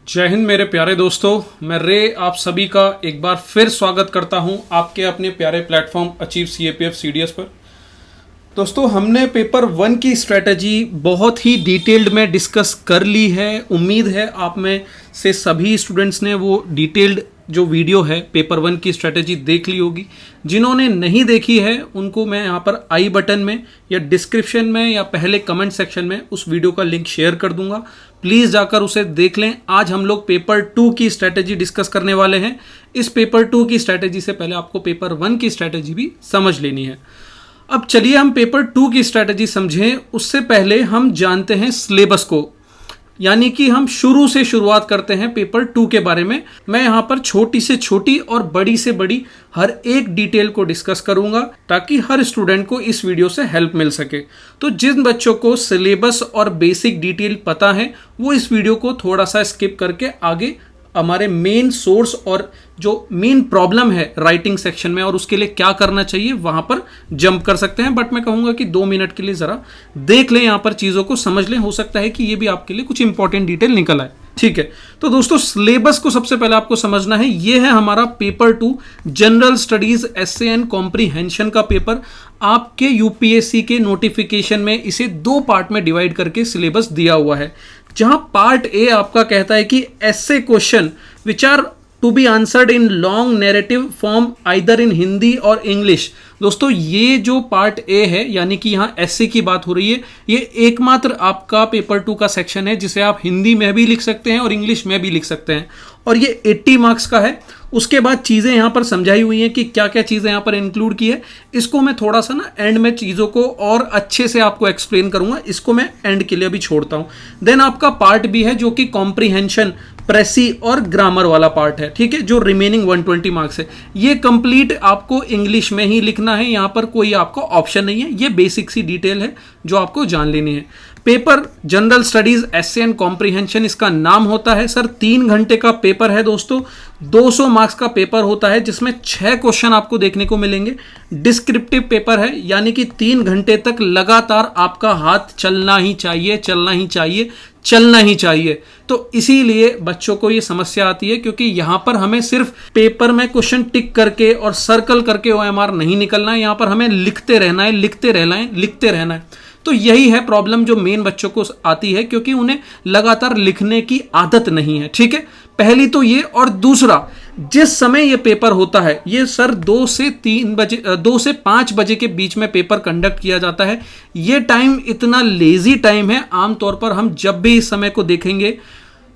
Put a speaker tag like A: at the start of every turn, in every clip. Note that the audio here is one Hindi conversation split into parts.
A: जय हिंद मेरे प्यारे दोस्तों। मैं रे आप सभी का एक बार फिर स्वागत करता हूं आपके अपने प्यारे प्लेटफॉर्म अचीव सीएपीएफ सीडीएस पर। दोस्तों, हमने पेपर 1 की स्ट्रेटजी बहुत ही डिटेल्ड में डिस्कस कर ली है। उम्मीद है आप में से सभी स्टूडेंट्स ने वो डिटेल्ड जो वीडियो है पेपर 1 की स्ट्रेटजी देख ली होगी। जिन्होंने नहीं देखी है उनको मैं यहाँ पर आई बटन में या डिस्क्रिप्शन में या पहले कमेंट सेक्शन में उस वीडियो का लिंक शेयर कर दूंगा। प्लीज़ जाकर उसे देख लें। आज हम लोग पेपर 2 की स्ट्रेटजी डिस्कस करने वाले हैं। इस पेपर 2 की स्ट्रेटजी से पहले आपको पेपर 1 की स्ट्रेटजी भी समझ लेनी है। अब चलिए हम पेपर 2 की स्ट्रेटजी समझें। उससे पहले हम जानते हैं सिलेबस को, यानी कि हम शुरू से शुरुआत करते हैं पेपर 2 के बारे में। मैं यहाँ पर छोटी से छोटी और बड़ी से बड़ी हर एक डिटेल को डिस्कस करूंगा ताकि हर स्टूडेंट को इस वीडियो से हेल्प मिल सके। तो जिन बच्चों को सिलेबस और बेसिक डिटेल पता है वो इस वीडियो को थोड़ा सा स्किप करके आगे हमारे मेन सोर्स और जो मेन प्रॉब्लम है राइटिंग सेक्शन में और उसके लिए क्या करना चाहिए वहां पर जंप कर सकते हैं। बट मैं कहूंगा कि 2 मिनट के लिए जरा देख लें, यहां पर चीजों को समझ लें। हो सकता है कि ये भी आपके लिए कुछ इंपॉर्टेंट डिटेल निकल आए। ठीक है, तो दोस्तों सिलेबस को सबसे पहले आपको समझना है। ये है हमारा paper 2 general studies essay and comprehension का पेपर। आपके यूपीएससी के नोटिफिकेशन में इसे 2 पार्ट में डिवाइड करके सिलेबस दिया हुआ है। जहां पार्ट ए आपका कहता है कि ऐसे question which are to be answered in long narrative form either in Hindi और इंग्लिश। दोस्तों, ये जो पार्ट ए है यानी कि यहाँ ऐसे की बात हो रही है, ये एकमात्र आपका पेपर 2 का सेक्शन है जिसे आप हिंदी में भी लिख सकते हैं और इंग्लिश में भी लिख सकते हैं, और ये 80 मार्क्स का है। उसके बाद चीज़ें यहाँ पर समझाई हुई हैं कि क्या क्या चीज़ें यहाँ पर इंक्लूड की है। इसको मैं थोड़ा सा ना एंड में चीज़ों को और अच्छे से आपको एक्सप्लेन करूँगा। इसको मैं एंड के लिए अभी छोड़ता हूँ। देन आपका पार्ट बी है जो कि कॉम्प्रीहेंशन, प्रेसी और ग्रामर वाला पार्ट है। ठीक है, जो रिमेनिंग 120 मार्क्स है ये कंप्लीट आपको इंग्लिश में ही लिखना है। यहाँ पर कोई आपको ऑप्शन नहीं है। ये बेसिक सी डिटेल है जो आपको जान लेनी है। Paper general studies essay and comprehension इसका नाम होता है। सर 3 घंटे का पेपर है दोस्तों। 200 मार्क्स का पेपर होता है जिसमें 6 क्वेश्चन आपको देखने को मिलेंगे। डिस्क्रिप्टिव पेपर है, यानी कि 3 घंटे तक लगातार आपका हाथ चलना ही चाहिए, चलना ही चाहिए, चलना ही चाहिए। तो इसीलिए बच्चों को ये समस्या आती है, क्योंकि यहां पर हमें सिर्फ पेपर में क्वेश्चन टिक करके और सर्कल करके ओएमआर नहीं निकलना है। यहां पर हमें लिखते रहना है, लिखते रहना है, लिखते रहना है। तो यही है प्रॉब्लम जो मेन बच्चों को आती है, क्योंकि उन्हें लगातार लिखने की आदत नहीं है। ठीक है, पहली तो ये। और दूसरा, जिस समय ये पेपर होता है ये सर 2 से 5 बजे के बीच में पेपर कंडक्ट किया जाता है। ये टाइम इतना लेजी टाइम है। आमतौर पर हम जब भी इस समय को देखेंगे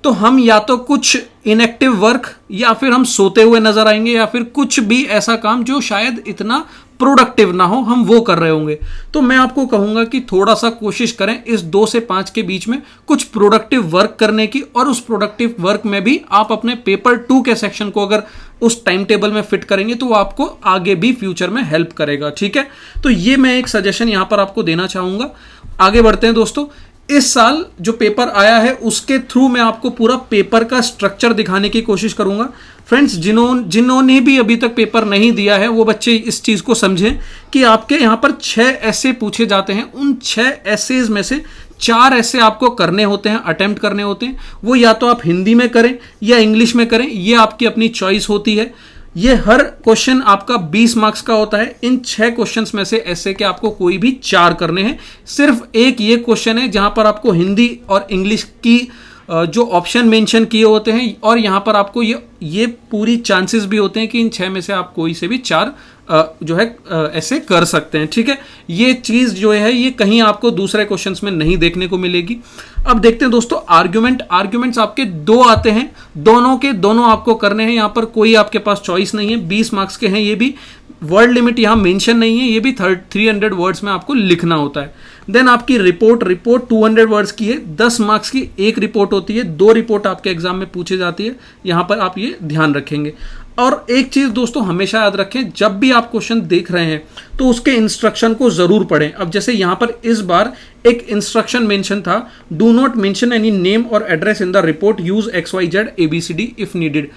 A: तो हम या तो कुछ इनएक्टिव वर्क या फिर हम सोते हुए नजर आएंगे या फिर कुछ भी ऐसा काम जो शायद इतना प्रोडक्टिव ना हो हम वो कर रहे होंगे। तो मैं आपको कहूंगा कि थोड़ा सा कोशिश करें इस 2 से 5 के बीच में कुछ प्रोडक्टिव वर्क करने की, और उस प्रोडक्टिव वर्क में भी आप अपने पेपर 2 के सेक्शन को अगर उस टाइम टेबल में फिट करेंगे तो वो आपको आगे भी फ्यूचर में हेल्प करेगा। ठीक है, तो ये मैं एक सजेशन यहां पर आपको देना चाहूंगा। आगे बढ़ते हैं दोस्तों। इस साल जो पेपर आया है उसके थ्रू मैं आपको पूरा पेपर का स्ट्रक्चर दिखाने की कोशिश करूंगा। फ्रेंड्स, जिन्होंने भी अभी तक पेपर नहीं दिया है वो बच्चे इस चीज को समझें कि आपके यहां पर 6 ऐसे पूछे जाते हैं। उन 6 ऐसेज में से 4 ऐसे आपको करने होते हैं, अटेम्प्ट करने होते हैं। वो या तो आप हिंदी में करें या इंग्लिश में करें, ये आपकी अपनी चॉइस होती है। ये हर क्वेश्चन आपका 20 मार्क्स का होता है। इन 6 क्वेश्चंस में से ऐसे के आपको कोई भी 4 करने हैं। सिर्फ एक ये क्वेश्चन है जहां पर आपको हिंदी और इंग्लिश की जो ऑप्शन मेंशन किए होते हैं, और यहां पर आपको ये पूरी चांसेस भी होते हैं कि इन 6 में से आप कोई से भी 4 जो है ऐसे कर सकते हैं। ठीक है, ये चीज जो है ये कहीं आपको दूसरे क्वेश्चंस में नहीं देखने को मिलेगी। अब देखते हैं दोस्तों आर्ग्यूमेंट्स आपके 2 आते हैं, दोनों के दोनों आपको करने हैं। यहां पर कोई आपके पास चॉइस नहीं है। 20 मार्क्स के हैं। ये भी वर्ड लिमिट यहां मेंशन नहीं है। ये भी 300 वर्ड्स में आपको लिखना होता है। देन आपकी रिपोर्ट 200 वर्ड्स की है। 10 मार्क्स की एक रिपोर्ट होती है। 2 रिपोर्ट आपके एग्जाम में पूछी जाती है। यहां पर आप ये ध्यान रखेंगे। और एक चीज दोस्तों हमेशा याद रखें, जब भी आप क्वेश्चन देख रहे हैं तो उसके इंस्ट्रक्शन को जरूर पढ़ें। अब जैसे यहां पर इस बार एक इंस्ट्रक्शन मेंशन था, do not mention any name और address in the report, use XYZ ABCD if needed.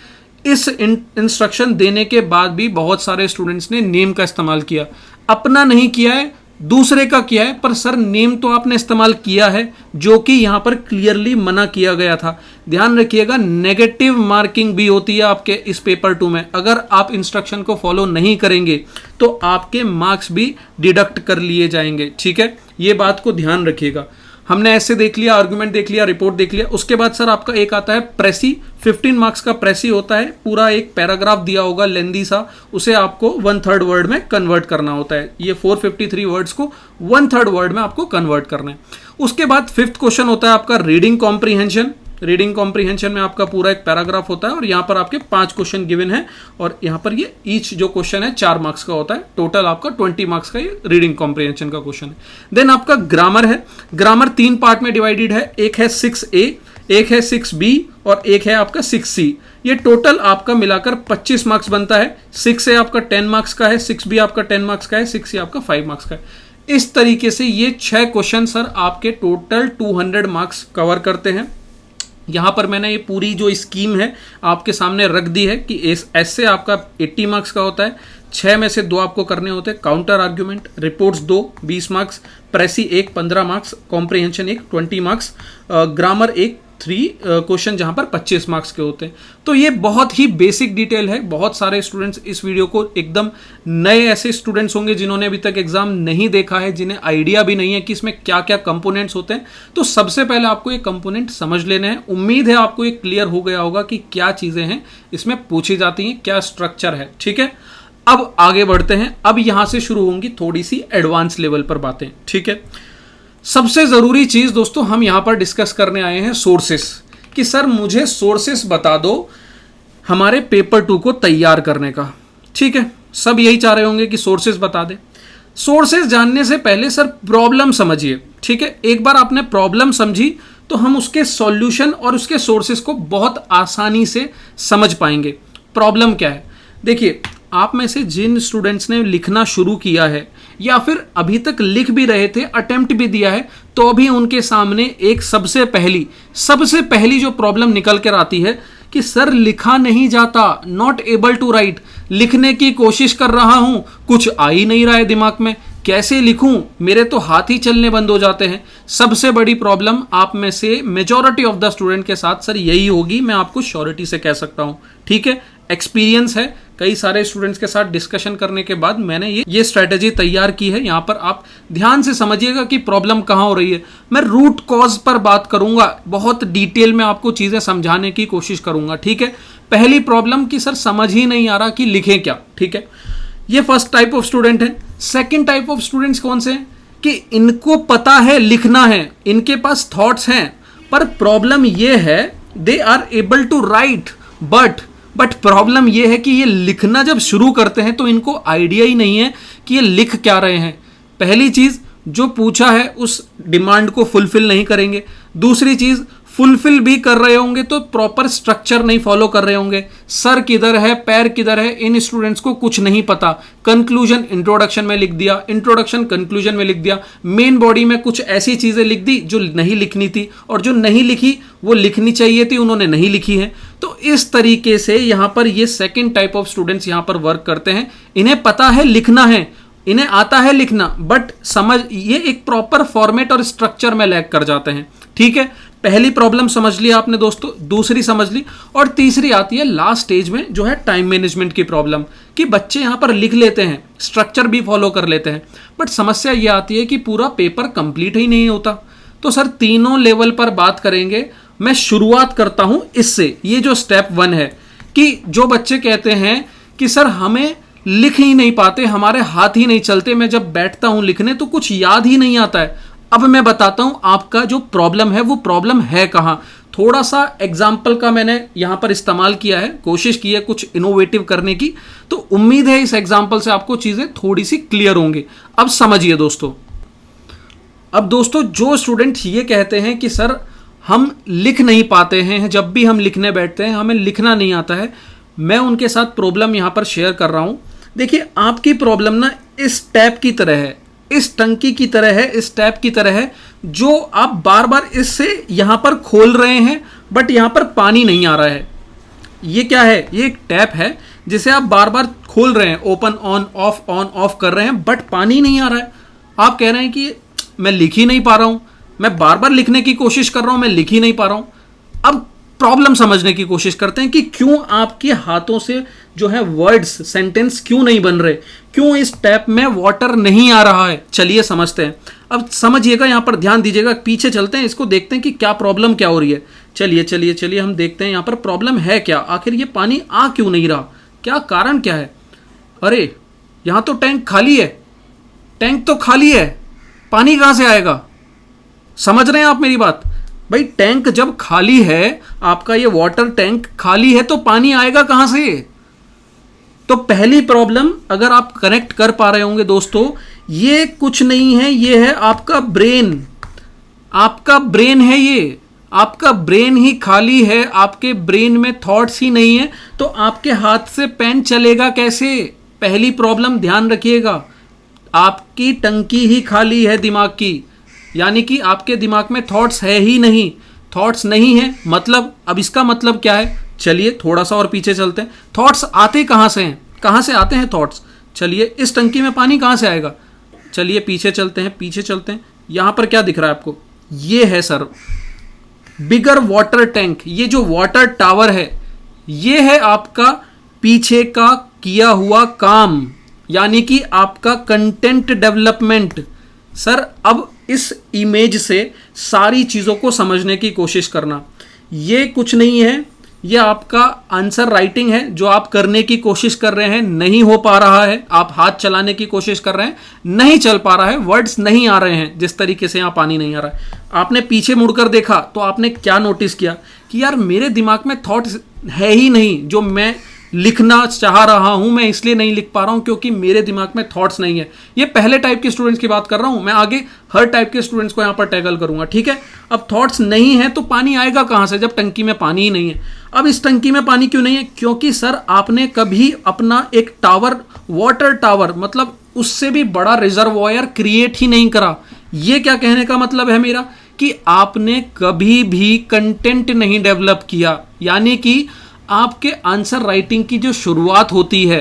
A: इस इंस्ट्रक्शन देने के बाद भी बहुत सारे स्टूडेंट्स ने नेम का इस्तेमाल किया। अपना नहीं किया है, दूसरे का किया है, पर सर नेम तो आपने इस्तेमाल किया है जो कि यहां पर क्लियरली मना किया गया था। ध्यान रखिएगा नेगेटिव मार्किंग भी होती है आपके इस पेपर 2 में। अगर आप इंस्ट्रक्शन को फॉलो नहीं करेंगे तो आपके मार्क्स भी डिडक्ट कर लिए जाएंगे, ठीक है, ये बात को ध्यान रखिएगा। हमने ऐसे देख लिया, आर्गुमेंट देख लिया, रिपोर्ट देख लिया। उसके बाद सर आपका एक आता है प्रेसी, 15 मार्क्स का प्रेसी होता है, पूरा एक पैराग्राफ दिया होगा लेंदी सा, उसे आपको 1/3 वर्ड में कन्वर्ट करना होता है। ये 453 वर्ड्स को 1/3 वर्ड में आपको कन्वर्ट करना है। उसके बाद 5th क्वेश्चन होता है आपका रीडिंग कॉम्प्रीहेंशन। रीडिंग कॉम्प्रीहेंशन में आपका पूरा एक पैराग्राफ होता है और यहाँ पर आपके 5 क्वेश्चन गिवन है और यहाँ पर ये ईच जो क्वेश्चन है 4 मार्क्स का होता है। टोटल आपका 20 मार्क्स का ये रीडिंग कॉम्प्रीहेंशन का क्वेश्चन है। देन आपका ग्रामर है। ग्रामर 3 पार्ट में डिवाइडेड है, एक है 6A, एक है 6B और एक है आपका 6C। ये टोटल आपका मिलाकर 25 मार्क्स बनता है। 6A आपका 10 मार्क्स का है, 6B आपका 10 मार्क्स का है, 6C आपका 5 मार्क्स का है। इस तरीके से ये 6 क्वेश्चन सर आपके टोटल 200 मार्क्स कवर करते हैं। यहाँ पर मैंने ये पूरी जो स्कीम है आपके सामने रख दी है कि ऐसे आपका 80 मार्क्स का होता है, 6 में से 2 आपको करने होते हैं। Counter argument, reports 2 20 marks, precis 1 15 marks, comprehension 1 20 marks, grammar 1 3 question जहां पर 25 मार्क्स के होते हैं। तो ये बहुत ही बेसिक डिटेल है। बहुत सारे स्टूडेंट्स इस वीडियो को एकदम नए ऐसे स्टूडेंट्स होंगे जिन्होंने अभी तक एग्जाम नहीं देखा है, जिन्हें आइडिया भी नहीं है कि इसमें क्या क्या कंपोनेंट्स होते हैं। तो सबसे पहले आपको ये कंपोनेंट समझ लेने हैं। उम्मीद है आपको ये क्लियर हो गया होगा कि क्या चीजें हैं इसमें पूछी जाती हैं, क्या स्ट्रक्चर है, ठीक है। अब आगे बढ़ते हैं। अब यहां से शुरू होंगी थोड़ी सी एडवांस लेवल पर बातें, ठीक है। सबसे जरूरी चीज दोस्तों हम यहां पर डिस्कस करने आए हैं सोर्सेस, कि सर मुझे सोर्सेस बता दो हमारे पेपर 2 को तैयार करने का, ठीक है। सब यही चाह रहे होंगे कि सोर्सेस बता दे। सोर्सेस जानने से पहले सर प्रॉब्लम समझिए, ठीक है। एक बार आपने प्रॉब्लम समझी तो हम उसके सॉल्यूशन और उसके सोर्सेस को बहुत आसानी से समझ पाएंगे। प्रॉब्लम क्या है, देखिए आप में से जिन स्टूडेंट्स ने लिखना शुरू किया है या फिर अभी तक लिख भी रहे थे, अटेम्प्ट भी दिया है, तो अभी उनके सामने एक सबसे पहली जो प्रॉब्लम निकल कर आती है कि सर लिखा नहीं जाता, नॉट एबल टू राइट। लिखने की कोशिश कर रहा हूं, कुछ आ ही नहीं रहा है दिमाग में, कैसे लिखूं, मेरे तो हाथ ही चलने बंद हो जाते हैं। सबसे बड़ी प्रॉब्लम आप में से मेजॉरिटी ऑफ द स्टूडेंट के साथ सर यही होगी, मैं आपको श्योरिटी से कह सकता हूं, ठीक है। एक्सपीरियंस है, कई सारे स्टूडेंट्स के साथ डिस्कशन करने के बाद मैंने ये स्ट्रेटेजी तैयार की है। यहां पर आप ध्यान से समझिएगा कि प्रॉब्लम कहां हो रही है। मैं रूट कॉज पर बात करूंगा, बहुत डिटेल में आपको चीजें समझाने की कोशिश करूंगा, ठीक है। पहली प्रॉब्लम कि सर समझ ही नहीं आ रहा कि लिखें क्या, ठीक है। ये फर्स्ट टाइप ऑफ स्टूडेंट है। सेकेंड टाइप ऑफ स्टूडेंट्स कौन से हैं कि इनको पता है लिखना है, इनके पास थॉट्स हैं, पर प्रॉब्लम ये है they are able to write, but problem ये है कि ये लिखना जब शुरू करते हैं तो इनको आइडिया ही नहीं है कि ये लिख क्या रहे हैं। पहली चीज जो पूछा है उस डिमांड को फुलफिल नहीं करेंगे। दूसरी चीज फुलफिल भी कर रहे होंगे तो प्रॉपर स्ट्रक्चर नहीं फॉलो कर रहे होंगे। सर किधर है, पैर किधर है, इन स्टूडेंट्स को कुछ नहीं पता। कंक्लूजन इंट्रोडक्शन में लिख दिया, इंट्रोडक्शन कंक्लूजन में लिख दिया, मेन बॉडी में कुछ ऐसी चीजें लिख दी जो नहीं लिखनी थी, और जो नहीं लिखी वो लिखनी चाहिए थी उन्होंने नहीं लिखी है। तो इस तरीके से यहां पर ये सेकेंड टाइप ऑफ स्टूडेंट्स यहां पर वर्क करते हैं। इन्हें पता है लिखना है, इन्हें आता है लिखना, बट समझ ये एक प्रॉपर फॉर्मेट और स्ट्रक्चर में लैग कर जाते हैं, ठीक है। पहली प्रॉब्लम समझ लिया आपने दोस्तों, दूसरी समझ ली, और तीसरी आती है लास्ट स्टेज में जो है टाइम मैनेजमेंट की प्रॉब्लम, कि बच्चे यहां पर लिख लेते हैं, स्ट्रक्चर भी फॉलो कर लेते हैं, बट समस्या यह आती है कि पूरा पेपर कंप्लीट ही नहीं होता। तो सर तीनों लेवल पर बात करेंगे। मैं शुरुआत करता हूं इससे, ये जो स्टेप 1 है कि जो बच्चे कहते हैं कि सर हमें लिख ही नहीं पाते, हमारे हाथ ही नहीं चलते, मैं जब बैठता हूं लिखने तो कुछ याद ही नहीं आता है। अब मैं बताता हूं आपका जो प्रॉब्लम है वो प्रॉब्लम है कहां। थोड़ा सा एग्जाम्पल का मैंने यहां पर इस्तेमाल किया है, कोशिश की है कुछ इनोवेटिव करने की, तो उम्मीद है इस एग्जाम्पल से आपको चीजें थोड़ी सी क्लियर होंगी। अब समझिए दोस्तों, अब दोस्तों जो स्टूडेंट ये कहते हैं कि सर हम लिख नहीं पाते हैं, जब भी हम लिखने बैठते हैं हमें लिखना नहीं आता है, मैं उनके साथ प्रॉब्लम यहां पर शेयर कर रहा हूं। देखिए आपकी प्रॉब्लम ना इस टैप की तरह है, इस टंकी की तरह है, इस टैप की तरह है, जो आप बार बार इससे यहां पर खोल रहे हैं बट यहां पर पानी नहीं आ रहा है। ये क्या है, ये एक टैप है जिसे आप बार बार खोल रहे हैं, ओपन ऑन ऑफ कर रहे हैं, बट पानी नहीं आ रहा है। आप कह रहे हैं कि मैं लिख ही नहीं पा रहा हूं, मैं बार बार लिखने की कोशिश कर रहा हूं, मैं लिख ही नहीं पा रहा हूं। अब प्रॉब्लम समझने की कोशिश करते हैं कि क्यों आपके हाथों से जो है वर्ड्स सेंटेंस क्यों नहीं बन रहे, क्यों इस टैप में वाटर नहीं आ रहा है। चलिए समझते हैं। अब समझिएगा, यहां पर ध्यान दीजिएगा, पीछे चलते हैं, इसको देखते हैं कि क्या प्रॉब्लम क्या हो रही है। चलिए चलिए चलिए हम देखते हैं यहां पर प्रॉब्लम है क्या, आखिर ये पानी आ क्यों नहीं रहा, क्या कारण क्या है। अरे यहां तो टैंक खाली है, टैंक तो खाली है, पानी कहां से आएगा। समझ रहे हैं आप मेरी बात। भाई टैंक जब खाली है, आपका ये वाटर टैंक खाली है, तो पानी आएगा कहां से। तो पहली प्रॉब्लम अगर आप कनेक्ट कर पा रहे होंगे दोस्तों, ये कुछ नहीं है, ये है आपका ब्रेन। आपका ब्रेन है ये, आपका ब्रेन ही खाली है, आपके ब्रेन में थॉट्स ही नहीं है, तो आपके हाथ से पेन चलेगा कैसे। पहली प्रॉब्लम ध्यान रखिएगा, आपकी टंकी ही खाली है दिमाग की, यानी कि आपके दिमाग में थॉट्स है ही नहीं। थॉट्स नहीं है मतलब, अब इसका मतलब क्या है, चलिए थोड़ा सा और पीछे चलते हैं। थॉट्स आते कहाँ से हैं, कहाँ से आते हैं थॉट्स। चलिए इस टंकी में पानी कहाँ से आएगा, चलिए पीछे चलते हैं, पीछे चलते हैं। यहाँ पर क्या दिख रहा है आपको, ये है सर बिगर वाटर टैंक। ये जो वाटर टावर है, ये है आपका पीछे का किया हुआ काम, यानी कि आपका कंटेंट डेवलपमेंट। सर अब इस इमेज से सारी चीज़ों को समझने की कोशिश करना। ये कुछ नहीं है, ये आपका आंसर राइटिंग है जो आप करने की कोशिश कर रहे हैं, नहीं हो पा रहा है। आप हाथ चलाने की कोशिश कर रहे हैं, नहीं चल पा रहा है, वर्ड्स नहीं आ रहे हैं, जिस तरीके से यहाँ पानी नहीं आ रहा है। आपने पीछे मुड़कर देखा तो आपने क्या नोटिस किया कि यार मेरे दिमाग में थॉट्स है ही नहीं, जो मैं लिखना चाह रहा हूं मैं इसलिए नहीं लिख पा रहा हूं क्योंकि मेरे दिमाग में थॉट्स नहीं है। ये पहले टाइप के स्टूडेंट्स की बात कर रहा हूं, मैं आगे हर टाइप के स्टूडेंट्स को यहां पर टैकल करूंगा, ठीक है। अब थॉट्स नहीं है तो पानी आएगा कहां से, जब टंकी में पानी ही नहीं है। अब इस टंकी में पानी क्यों नहीं है, क्योंकि सर आपने कभी अपना एक टावर, वाटर टावर मतलब उससे भी बड़ा रिजर्वॉयर क्रिएट ही नहीं करा। ये क्या कहने का मतलब है मेरा, कि आपने कभी भी कंटेंट नहीं डेवलप किया, यानी कि आपके आंसर राइटिंग की जो शुरुआत होती है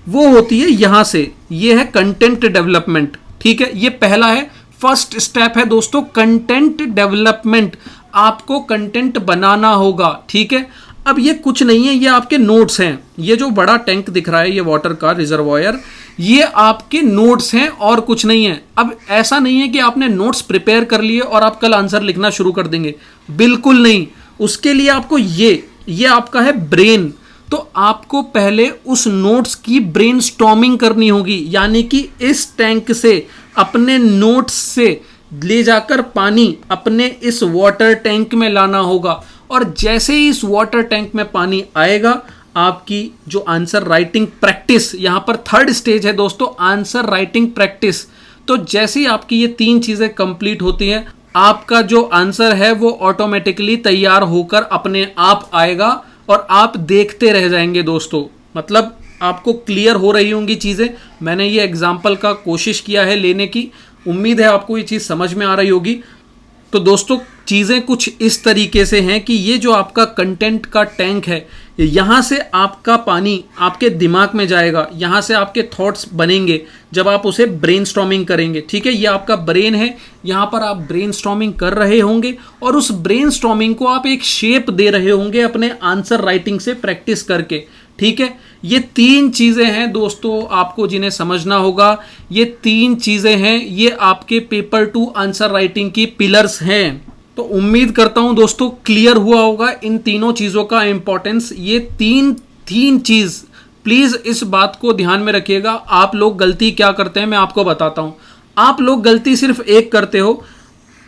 A: वो होती है यहां से, ये है कंटेंट डेवलपमेंट, ठीक है। ये पहला है, फर्स्ट स्टेप है दोस्तों कंटेंट डेवलपमेंट। आपको कंटेंट बनाना होगा, ठीक है। अब ये कुछ नहीं है, ये आपके नोट्स हैं। ये जो बड़ा टैंक दिख रहा है, ये वाटर का रिजर्वॉयर, ये आपके नोट्स हैं और कुछ नहीं है। अब ऐसा नहीं है कि आपने नोट्स प्रिपेयर कर लिए और आप कल आंसर लिखना शुरू कर देंगे, बिल्कुल नहीं। उसके लिए आपको ये आपका है ब्रेन। तो आपको पहले उस नोट्स की ब्रेनस्टॉर्मिंग करनी होगी, यानी कि इस टैंक से, अपने नोट्स से ले जाकर पानी अपने इस वाटर टैंक में लाना होगा। और जैसे ही इस वाटर टैंक में पानी आएगा, आपकी जो आंसर राइटिंग प्रैक्टिस, यहां पर थर्ड स्टेज है दोस्तों, आंसर राइटिंग प्रैक्टिस। तो जैसे ही आपकी ये तीन चीजें कंप्लीट होती हैं, आपका जो आंसर है वो ऑटोमेटिकली तैयार होकर अपने आप आएगा और आप देखते रह जाएंगे दोस्तों। मतलब आपको क्लियर हो रही होंगी चीज़ें। मैंने ये एग्जाम्पल का कोशिश किया है लेने की, उम्मीद है आपको ये चीज़ समझ में आ रही होगी। तो दोस्तों चीज़ें कुछ इस तरीके से हैं कि ये जो आपका कंटेंट का टैंक है, यहाँ से आपका पानी आपके दिमाग में जाएगा, यहाँ से आपके थॉट्स बनेंगे जब आप उसे ब्रेनस्टॉर्मिंग करेंगे, ठीक है। ये आपका ब्रेन है, यहाँ पर आप ब्रेनस्टॉर्मिंग कर रहे होंगे और उस ब्रेनस्टॉर्मिंग को आप एक शेप दे रहे होंगे अपने आंसर राइटिंग से प्रैक्टिस करके, ठीक है। ये तीन चीज़ें हैं दोस्तों आपको जिन्हें समझना होगा। ये तीन चीज़ें हैं, ये आपके पेपर 2 आंसर राइटिंग की पिलर्स हैं। तो उम्मीद करता हूं दोस्तों क्लियर हुआ होगा इन तीनों चीज़ों का इंपॉर्टेंस। ये तीन चीज़, प्लीज़ इस बात को ध्यान में रखिएगा। आप लोग गलती क्या करते हैं मैं आपको बताता हूं। आप लोग गलती सिर्फ एक करते हो,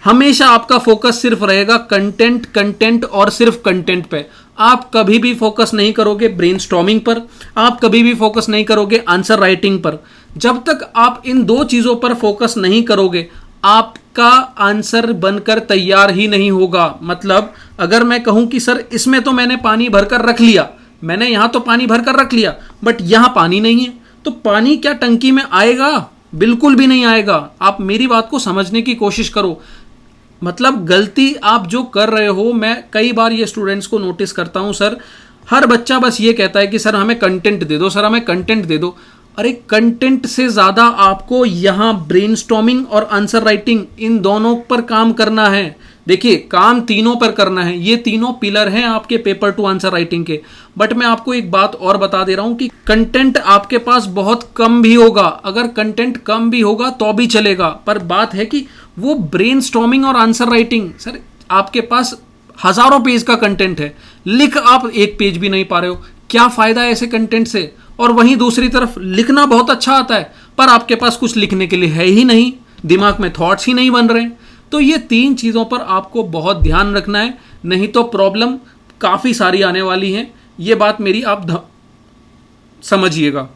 A: हमेशा आपका फोकस सिर्फ रहेगा कंटेंट और सिर्फ कंटेंट पे। आप कभी भी फोकस नहीं करोगे ब्रेनस्टॉर्मिंग पर, आप कभी भी फोकस नहीं करोगे आंसर राइटिंग पर। जब तक आप इन दो चीज़ों पर फोकस नहीं करोगे, आपका आंसर बनकर तैयार ही नहीं होगा। मतलब अगर मैं कहूं कि सर इसमें तो मैंने पानी भरकर रख लिया, मैंने यहां तो पानी भरकर रख लिया, बट यहां पानी नहीं है, तो पानी क्या टंकी में आएगा? बिल्कुल भी नहीं आएगा। आप मेरी बात को समझने की कोशिश करो। मतलब गलती आप जो कर रहे हो, मैं कई बार ये स्टूडेंट्स को नोटिस करता हूं, सर हर बच्चा बस ये कहता है कि सर हमें कंटेंट दे दो, सर हमें कंटेंट दे दो। अरे कंटेंट से ज़्यादा आपको यहाँ ब्रेनस्टॉर्मिंग और आंसर राइटिंग इन दोनों पर काम करना है। देखिए काम तीनों पर करना है, ये तीनों पिलर हैं आपके पेपर टू आंसर राइटिंग के। बट मैं आपको एक बात और बता दे रहा हूं कि कंटेंट आपके पास बहुत कम भी होगा, अगर कंटेंट कम भी होगा तो भी चलेगा, पर बात है कि वो ब्रेनस्टॉर्मिंग और आंसर राइटिंग, सर आपके पास हजारों पेज का कंटेंट है, लिख आप एक पेज भी नहीं पा रहे हो, क्या फायदा है ऐसे कंटेंट से। और वहीं दूसरी तरफ लिखना बहुत अच्छा आता है पर आपके पास कुछ लिखने के लिए है ही नहीं, दिमाग में थॉट्स ही नहीं बन रहे। तो ये तीन चीज़ों पर आपको बहुत ध्यान रखना है, नहीं तो प्रॉब्लम काफ़ी सारी आने वाली हैं। ये बात मेरी आप समझिएगा,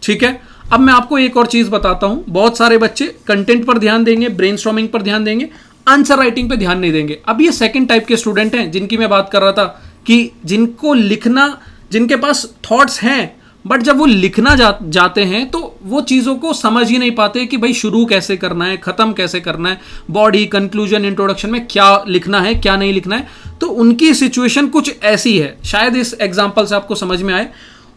A: ठीक है। अब मैं आपको एक और चीज़ बताता हूँ, बहुत सारे बच्चे कंटेंट पर ध्यान देंगे, ब्रेनस्टॉर्मिंग पर ध्यान देंगे, आंसर राइटिंग पर ध्यान नहीं देंगे। अब ये सेकंड टाइप के स्टूडेंट हैं जिनकी मैं बात कर रहा था कि जिनको लिखना, जिनके पास थॉट्स हैं बट जब वो लिखना जाते हैं तो वो चीज़ों को समझ ही नहीं पाते कि भाई शुरू कैसे करना है, ख़त्म कैसे करना है, बॉडी, कंक्लूजन, इंट्रोडक्शन में क्या लिखना है क्या नहीं लिखना है। तो उनकी सिचुएशन कुछ ऐसी है, शायद इस एग्जाम्पल से आपको समझ में आए।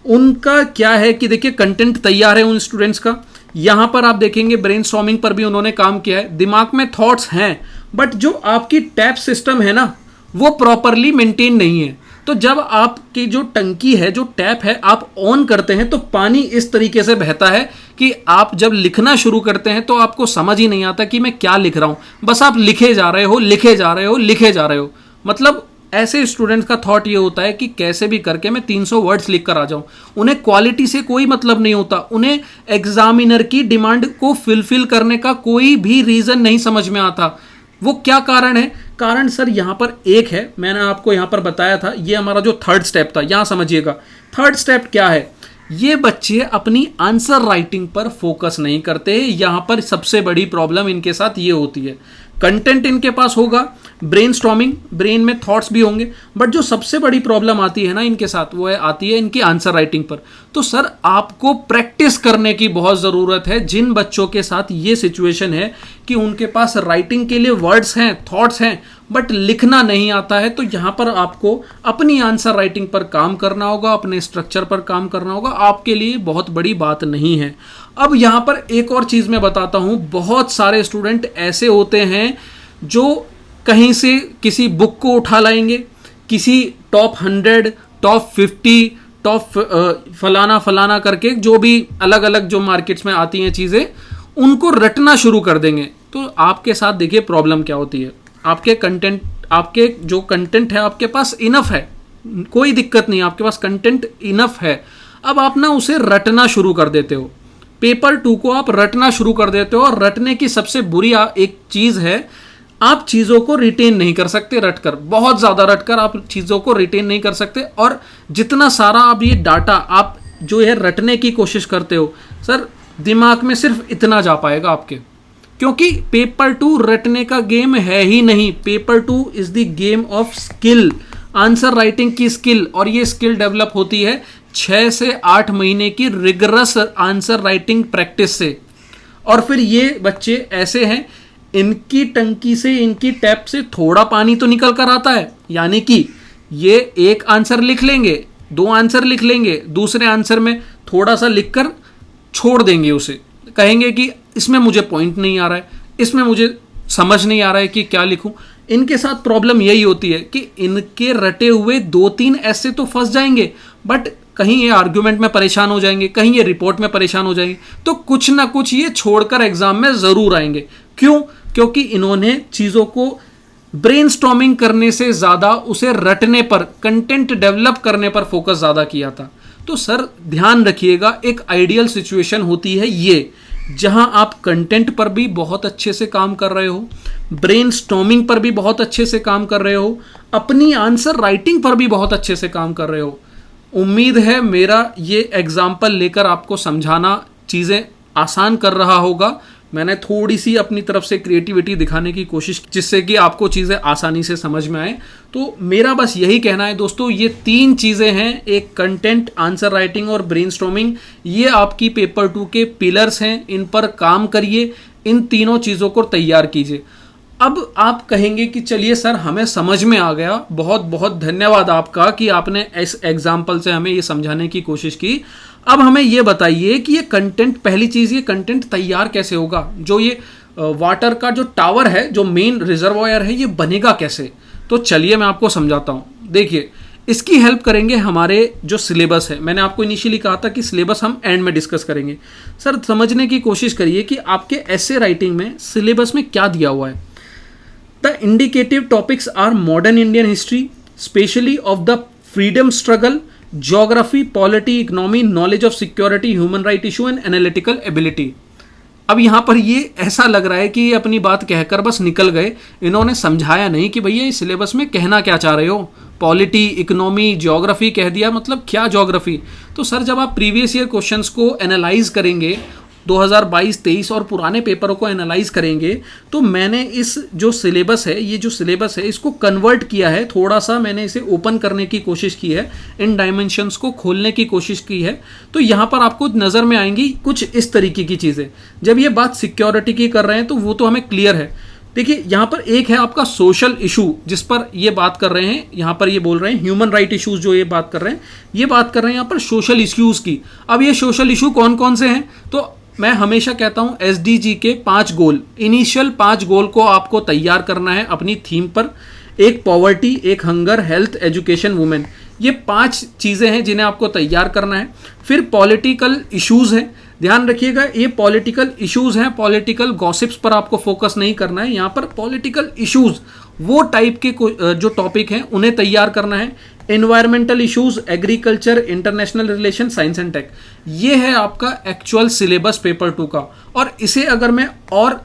A: उनका क्या है कि देखिए कंटेंट तैयार है उन स्टूडेंट्स का, यहाँ पर आप देखेंगे ब्रेनस्टॉर्मिंग पर भी उन्होंने काम किया है, दिमाग में थॉट्स हैं बट जो आपकी टैप सिस्टम है ना वो प्रॉपरली मेंटेन नहीं है। तो जब आपकी जो टंकी है, जो टैप है, आप ऑन करते हैं तो पानी इस तरीके से बहता है कि आप जब लिखना शुरू करते हैं तो आपको समझ ही नहीं आता कि मैं क्या लिख रहा हूं, बस आप लिखे जा रहे हो, लिखे जा रहे हो, लिखे जा रहे हो। मतलब ऐसे स्टूडेंट्स का थॉट ये होता है कि कैसे भी करके मैं 300 वर्ड्स लिख कर आ जाऊं। उन्हें क्वालिटी से कोई मतलब नहीं होता, उन्हें एग्जामिनर की डिमांड को फुलफिल करने का कोई भी रीजन नहीं समझ में आता। वो क्या कारण है? कारण सर यहाँ पर एक है, मैंने आपको यहाँ पर बताया था, ये हमारा जो थर्ड स्टेप था, यहाँ समझिएगा थर्ड स्टेप क्या है। ये बच्चे अपनी आंसर राइटिंग पर फोकस नहीं करते, यहाँ पर सबसे बड़ी प्रॉब्लम इनके साथ ये होती है। कंटेंट इनके पास होगा, ब्रेनस्टॉर्मिंग, ब्रेन में थॉट्स भी होंगे, बट जो सबसे बड़ी प्रॉब्लम आती है ना इनके साथ वो आती है इनकी आंसर राइटिंग पर। तो सर आपको प्रैक्टिस करने की बहुत ज़रूरत है। जिन बच्चों के साथ ये सिचुएशन है कि उनके पास राइटिंग के लिए वर्ड्स हैं, थॉट्स हैं, बट लिखना नहीं आता है, तो यहाँ पर आपको अपनी आंसर राइटिंग पर काम करना होगा, अपने स्ट्रक्चर पर काम करना होगा। आपके लिए बहुत बड़ी बात नहीं है। अब यहाँ पर एक और चीज़ मैं बताता हूँ, बहुत सारे स्टूडेंट ऐसे होते हैं जो कहीं से किसी बुक को उठा लाएंगे, किसी टॉप 100, टॉप 50, टॉप फलाना फलाना करके जो भी अलग अलग जो मार्केट्स में आती हैं चीज़ें, उनको रटना शुरू कर देंगे। तो आपके साथ देखिए प्रॉब्लम क्या होती है। आपके जो कंटेंट है आपके पास इनफ है, कोई दिक्कत नहीं, आपके पास कंटेंट इनफ है। अब आप ना उसे रटना शुरू कर देते हो, पेपर 2 को आप रटना शुरू कर देते हो। और रटने की सबसे बुरी एक चीज़ है, आप चीज़ों को रिटेन नहीं कर सकते रटकर, बहुत ज़्यादा रटकर आप चीज़ों को रिटेन नहीं कर सकते। और जितना सारा आप ये डाटा आप जो है रटने की कोशिश करते हो, सर दिमाग में सिर्फ इतना जा पाएगा आपके, क्योंकि पेपर 2 रटने का गेम है ही नहीं। Paper 2 is the game of skill, answer writing की स्किल। और ये स्किल डेवलप होती है 6 से 8 महीने की रिगरस आंसर राइटिंग प्रैक्टिस से। और फिर ये बच्चे ऐसे हैं, इनकी टंकी से, इनकी टैप से थोड़ा पानी तो निकल कर आता है, यानी कि ये एक आंसर लिख लेंगे, 2 आंसर लिख लेंगे, दूसरे आंसर में थोड़ा सा लिखकर छोड़ देंगे, उसे कहेंगे कि इसमें मुझे पॉइंट नहीं आ रहा है, इसमें मुझे समझ नहीं आ रहा है कि क्या लिखूं। इनके साथ प्रॉब्लम यही होती है कि इनके रटे हुए 2-3 ऐसे तो फंस जाएंगे, बट कहीं ये आर्ग्यूमेंट में परेशान हो जाएंगे, कहीं ये रिपोर्ट में परेशान हो जाएंगे, तो कुछ ना कुछ ये छोड़कर एग्जाम में ज़रूर आएंगे। क्यों? क्योंकि इन्होंने चीज़ों को ब्रेनस्टॉर्मिंग करने से ज़्यादा उसे रटने पर, कंटेंट डेवलप करने पर फोकस ज़्यादा किया था। तो सर ध्यान रखिएगा, एक आइडियल सिचुएशन होती है ये, जहां आप कंटेंट पर भी बहुत अच्छे से काम कर रहे हो, ब्रेनस्टॉर्मिंग पर भी बहुत अच्छे से काम कर रहे हो, अपनी आंसर राइटिंग पर भी बहुत अच्छे से काम कर रहे हो। उम्मीद है मेरा ये एग्जाम्पल लेकर आपको समझाना चीज़ें आसान कर रहा होगा। मैंने थोड़ी सी अपनी तरफ से क्रिएटिविटी दिखाने की कोशिश, जिससे कि आपको चीज़ें आसानी से समझ में आए। तो मेरा बस यही कहना है दोस्तों, ये 3 चीज़ें हैं, एक कंटेंट, आंसर राइटिंग और ब्रेनस्टॉर्मिंग, ये आपकी पेपर 2 के पिलर्स हैं, इन पर काम करिए, इन तीनों चीज़ों को तैयार कीजिए। अब आप कहेंगे कि चलिए सर हमें समझ में आ गया, बहुत बहुत धन्यवाद आपका कि आपने इस एग्जाम्पल से हमें ये समझाने की कोशिश की। अब हमें ये बताइए कि ये कंटेंट, पहली चीज़ ये कंटेंट तैयार कैसे होगा, जो ये वाटर का जो टावर है, जो मेन रिजर्वायर है, ये बनेगा कैसे। तो चलिए मैं आपको समझाता हूँ। देखिए, इसकी हेल्प करेंगे हमारे जो सिलेबस है। मैंने आपको इनिशियली कहा था कि सिलेबस हम एंड में डिस्कस करेंगे। सर समझने की कोशिश करिए कि आपके ऐसे राइटिंग में सिलेबस में क्या दिया हुआ है। The indicative topics are modern Indian history, specially of the freedom struggle, geography, polity, economy, knowledge of security, human right issue and analytical ability. अब यहाँ पर ये ऐसा लग रहा है कि ये अपनी बात कहकर बस निकल गए, इन्होंने समझाया नहीं कि भैया इस सिलेबस में कहना क्या चाह रहे हो। पॉलिटी, इकोनॉमी, ज्योग्राफी कह दिया, मतलब क्या ज्योग्राफी। तो सर जब आप प्रीवियस ईयर क्वेश्चंस को एनालाइज करेंगे, 2022-23 और पुराने पेपरों को एनालाइज करेंगे, तो मैंने इस जो सिलेबस है, ये जो सिलेबस है, इसको कन्वर्ट किया है। थोड़ा सा मैंने इसे ओपन करने की कोशिश की है, इन डायमेंशंस को खोलने की कोशिश की है। तो यहाँ पर आपको नज़र में आएंगी कुछ इस तरीके की चीज़ें। जब ये बात सिक्योरिटी की कर रहे हैं तो वो तो हमें क्लियर है। देखिए यहाँ पर एक है आपका सोशल इशू, जिस पर ये बात कर रहे हैं। यहाँ पर ये बोल रहे हैं ह्यूमन राइट इश्यूज, जो ये बात कर रहे हैं, ये बात कर रहे हैं यहाँ पर सोशल इश्यूज की। अब ये सोशल इशू कौन कौन से हैं, तो मैं हमेशा कहता हूं SDG के 5 गोल, इनिशियल 5 गोल को आपको तैयार करना है अपनी थीम पर। एक पॉवर्टी, एक हंगर, हेल्थ, एजुकेशन, वुमेन, ये 5 चीज़ें हैं जिन्हें आपको तैयार करना है। फिर पॉलिटिकल इश्यूज हैं, ध्यान रखिएगा ये पॉलिटिकल इश्यूज हैं, पॉलिटिकल गॉसिप्स पर आपको फोकस नहीं करना है। यहाँ पर पॉलिटिकल इश्यूज वो टाइप के जो टॉपिक हैं उन्हें तैयार करना है। Environmental issues, agriculture, international relation, science and tech, ये है आपका एक्चुअल सिलेबस पेपर 2 का। और इसे अगर मैं और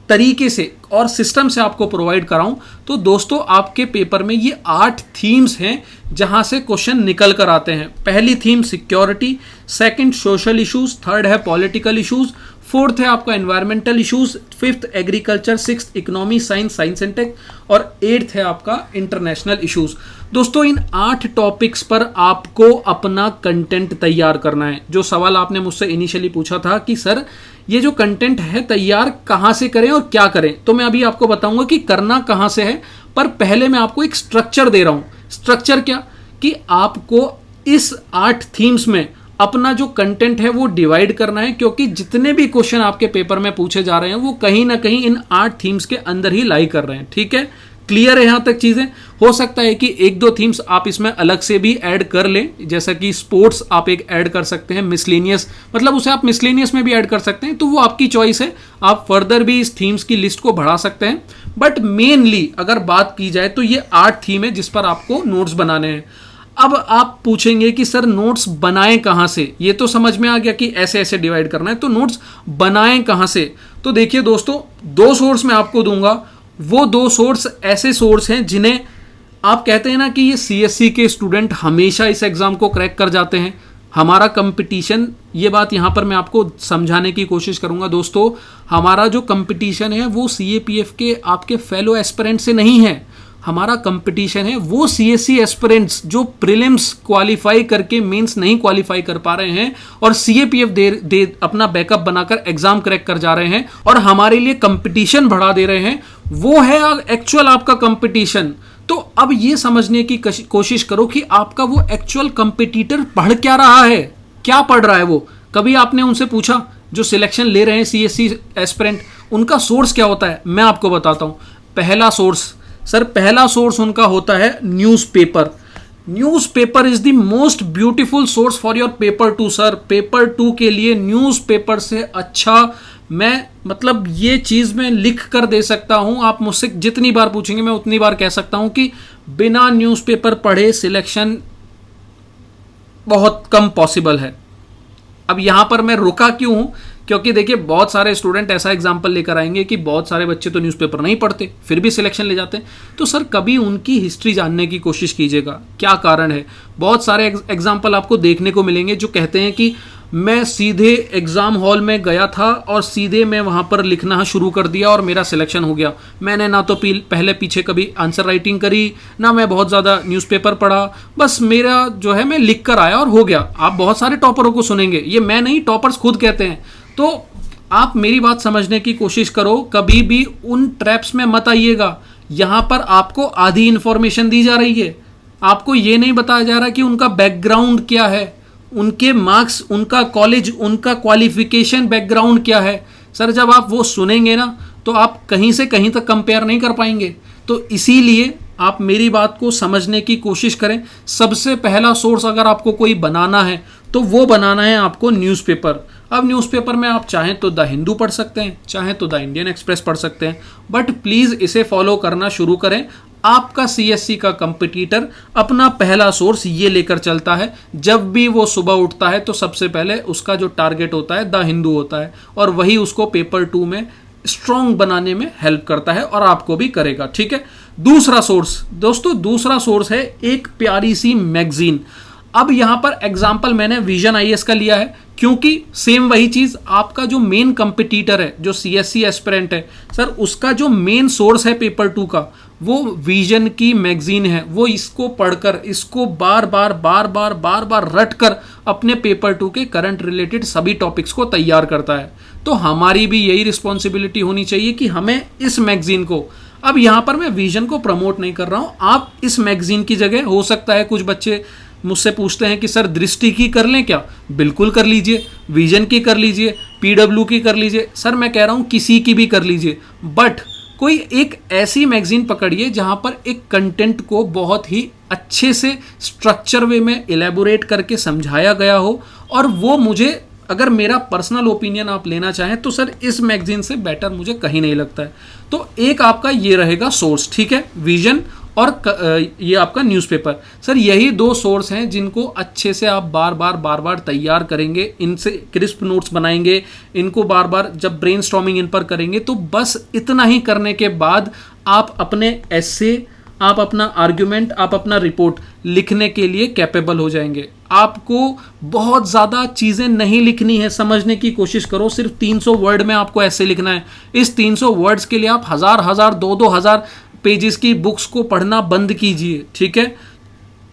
A: तरीके से और सिस्टम से आपको प्रोवाइड कराऊं तो दोस्तों आपके पेपर में ये 8 थीम्स हैं जहां से क्वेश्चन निकल कर आते हैं। पहली theme security, second social issues, third है पॉलिटिकल इश्यूज, फोर्थ है आपका environmental issues, fifth agriculture, sixth economy, science and tech, और एट्थ है आपका इंटरनेशनल इश्यूज। दोस्तों इन 8 टॉपिक्स पर आपको अपना कंटेंट तैयार करना है। जो सवाल आपने मुझसे इनिशियली पूछा था कि सर ये जो कंटेंट है तैयार कहाँ से करें और क्या करें, तो मैं अभी आपको बताऊंगा कि करना कहाँ से है। पर पहले मैं आपको एक स्ट्रक्चर दे रहा हूं। स्ट्रक्चर क्या, कि आपको इस 8 थीम्स में अपना जो कंटेंट है वो डिवाइड करना है, क्योंकि जितने भी क्वेश्चन आपके पेपर में पूछे जा रहे हैं वो कहीं ना कहीं इन 8 थीम्स के अंदर ही लाई कर रहे हैं। ठीक है, क्लियर है यहां तक चीजें। हो सकता है कि 1-2 थीम्स आप इसमें अलग से भी ऐड कर लें, जैसा कि स्पोर्ट्स आप एक ऐड कर सकते हैं, मिसलेनियस, मतलब उसे आप मिसलेनियस में भी ऐड कर सकते हैं, तो वो आपकी चॉइस है। आप फर्दर भी इस थीम्स की लिस्ट को बढ़ा सकते हैं। बट मेनली अगर बात की जाए तो ये 8 थीम है जिस पर आपको नोट्स बनाने हैं। अब आप पूछेंगे कि सर नोट्स बनाएं कहां से, ये तो समझ में आ गया कि ऐसे ऐसे डिवाइड करना है, तो नोट्स बनाएं कहां से। तो देखिए दोस्तों, 2 सोर्स मैं आपको दूंगा। वो 2 सोर्स ऐसे सोर्स हैं जिन्हें आप कहते हैं ना कि ये CSC के स्टूडेंट हमेशा इस एग्जाम को क्रैक कर जाते हैं। हमारा कंपटीशन, ये बात यहाँ पर मैं आपको समझाने की कोशिश करूंगा दोस्तों, हमारा जो कंपटीशन है वो CAPF के आपके फेलो एस्पिरेंट से नहीं है। हमारा कंपटीशन है वो CSC एस्पिरेंट्स जो प्रीलिम्स क्वालिफाई करके मेंस नहीं क्वालिफाई कर पा रहे हैं और CAPF दे अपना बैकअप बनाकर एग्जाम क्रैक कर जा रहे हैं और हमारे लिए कंपटीशन बढ़ा दे रहे हैं। वो है एक्चुअल आपका कंपटीशन। तो अब ये समझने की कोशिश करो कि आपका वो एक्चुअल कंपटीटर पढ़ क्या रहा है, क्या पढ़ रहा है वो। कभी आपने उनसे पूछा, जो सिलेक्शन ले रहे हैं CSC एस्पिरेंट, उनका सोर्स क्या होता है? मैं आपको बताता हूं। पहला सोर्स उनका होता है newspaper. Newspaper is the most beautiful source for your paper 2 sir. Paper 2 के लिए न्यूज़पेपर से अच्छा मैं मतलब ये चीज़ मैं लिख कर दे सकता हूं। आप मुझसे जितनी बार पूछेंगे मैं उतनी बार कह सकता हूं कि बिना न्यूज़पेपर पढ़े सिलेक्शन बहुत कम पॉसिबल है। अब यहां पर मैं रुका क्यों हूं, क्योंकि देखिए बहुत सारे स्टूडेंट ऐसा एग्जाम्पल लेकर आएंगे कि बहुत सारे बच्चे तो न्यूज़पेपर नहीं पढ़ते फिर भी सिलेक्शन ले जाते हैं। तो सर कभी उनकी हिस्ट्री जानने की कोशिश कीजिएगा, क्या कारण है। बहुत सारे एग्जाम्पल आपको देखने को मिलेंगे जो कहते हैं कि मैं सीधे एग्जाम हॉल में गया था और सीधे मैं वहां पर लिखना शुरू कर दिया और मेरा सिलेक्शन हो गया। मैंने ना तो पहले पीछे कभी आंसर राइटिंग करी, ना मैं बहुत ज़्यादा न्यूज़पेपर पढ़ा, बस मेरा जो है मैं लिख कर आया और हो गया। आप बहुत सारे टॉपरों को सुनेंगे, ये मैं नहीं, टॉपर्स खुद कहते हैं। तो आप मेरी बात समझने की कोशिश करो, कभी भी उन ट्रैप्स में मत आइएगा। यहां पर आपको आधी इंफॉर्मेशन दी जा रही है, आपको ये नहीं बताया जा रहा कि उनका बैकग्राउंड क्या है, उनके मार्क्स, उनका कॉलेज, उनका क्वालिफिकेशन बैकग्राउंड क्या है। सर जब आप वो सुनेंगे ना तो आप कहीं से कहीं तक कंपेयर नहीं कर पाएंगे। तो इसीलिए आप मेरी बात को समझने की कोशिश करें। सबसे पहला सोर्स अगर आपको कोई बनाना है तो वो बनाना है आपको न्यूज़पेपर। अब न्यूज़पेपर में आप चाहें तो द हिंदू पढ़ सकते हैं, चाहें तो द इंडियन एक्सप्रेस पढ़ सकते हैं, बट प्लीज़ इसे फॉलो करना शुरू करें। आपका सीएससी का कंपटीटर अपना पहला सोर्स ये लेकर चलता है। जब भी वो सुबह उठता है तो सबसे पहले उसका जो टारगेट होता है द हिंदू होता है, और वही उसको पेपर 2 में स्ट्रॉन्ग बनाने में हेल्प करता है, और आपको भी करेगा। ठीक है। दूसरा सोर्स दोस्तों, दूसरा सोर्स है एक प्यारी सी मैगजीन। अब यहां पर एग्जाम्पल मैंने विजन आईएएस का लिया है, क्योंकि सेम वही चीज आपका जो मेन कंपटीटर है, जो सीएससी एस्पिरेंट है सर, उसका जो मेन सोर्स है पेपर 2 का, वो विजन की मैगजीन है। वो इसको पढ़कर, इसको बार बार रट कर अपने पेपर 2 के करंट रिलेटेड सभी टॉपिक्स को तैयार करता है। तो हमारी भी यही रिस्पॉन्सिबिलिटी होनी चाहिए कि हमें इस मैगजीन को, अब यहां पर मैं विजन को प्रमोट नहीं कर रहा हूं, आप इस मैगजीन की जगह, हो सकता है कुछ बच्चे मुझसे पूछते हैं कि सर दृष्टि की कर लें क्या, बिल्कुल कर लीजिए, विजन की कर लीजिए, पीडब्ल्यू की कर लीजिए। सर मैं कह रहा हूं किसी की भी कर लीजिए, बट कोई एक ऐसी मैगजीन पकड़िए जहां पर एक कंटेंट को बहुत ही अच्छे से स्ट्रक्चर वे में इलेबोरेट करके समझाया गया हो। और वो मुझे, अगर मेरा पर्सनल ओपिनियन आप लेना चाहें तो सर इस मैगजीन से बेटर मुझे कहीं नहीं लगता है। तो एक आपका ये रहेगा सोर्स, ठीक है, विजन और ये आपका न्यूज़पेपर। सर यही दो सोर्स हैं जिनको अच्छे से आप बार बार तैयार करेंगे, इनसे क्रिस्प नोट्स बनाएंगे, इनको बार बार जब ब्रेनस्टॉर्मिंग इन पर करेंगे, तो बस इतना ही करने के बाद आप अपने एस्से, आप अपना आर्ग्यूमेंट, आप अपना रिपोर्ट लिखने के लिए कैपेबल हो जाएंगे। आपको बहुत ज़्यादा चीज़ें नहीं लिखनी है, समझने की कोशिश करो। सिर्फ 300 वर्ड में आपको ऐसे लिखना है। इस 300 वर्ड्स के लिए आप हजार 2,000 पेजेस की बुक्स को पढ़ना बंद कीजिए, ठीक है।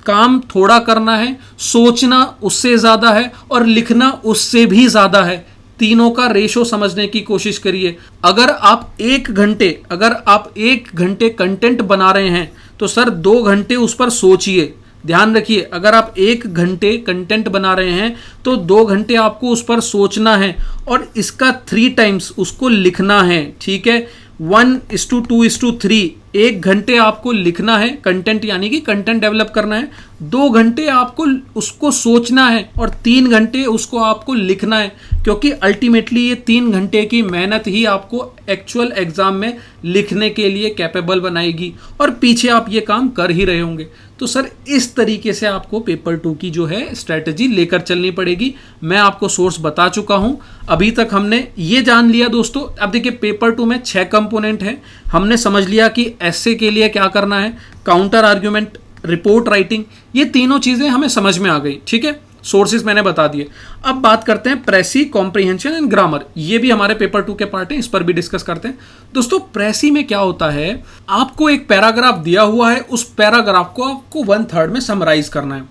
A: काम थोड़ा करना है, सोचना उससे ज़्यादा है और लिखना उससे भी ज़्यादा है। तीनों का रेशो समझने की कोशिश करिए। अगर आप 1 घंटे कंटेंट बना रहे हैं तो सर 2 घंटे उस पर सोचिए। ध्यान रखिए, अगर आप 1 घंटे कंटेंट बना रहे हैं तो 2 घंटे आपको उस पर सोचना है और इसका 3 टाइम्स उसको लिखना है, ठीक है। 1:2:3, 1 घंटे आपको लिखना है कंटेंट, यानी कि कंटेंट डेवलप करना है। 2 घंटे आपको उसको सोचना है और 3 घंटे उसको आपको लिखना है, क्योंकि अल्टीमेटली ये 3 घंटे की मेहनत ही आपको एक्चुअल एग्जाम में लिखने के लिए कैपेबल बनाएगी, और पीछे आप ये काम कर ही रहे होंगे। तो सर इस तरीके से आपको पेपर 2 की जो है स्ट्रैटेजी लेकर चलनी पड़ेगी। मैं आपको सोर्स बता चुका हूं। अभी तक हमने ये जान लिया दोस्तों। अब देखिए पेपर 2 में 6 कंपोनेंट हैं। हमने समझ लिया कि एस्से के लिए क्या करना है, काउंटर आर्ग्यूमेंट, रिपोर्ट राइटिंग, ये तीनों चीजें हमें समझ में आ गई, ठीक है। सोर्सेज मैंने बता दिए। अब बात करते हैं प्रेसी, कॉम्प्रिहेंशन एंड ग्रामर। ये भी हमारे पेपर 2 के पार्ट हैं, इस पर भी डिस्कस करते हैं। दोस्तों प्रेसी में क्या होता है, आपको एक पैराग्राफ दिया हुआ है, उस पैराग्राफ को आपको 1/3 में समराइज करना है।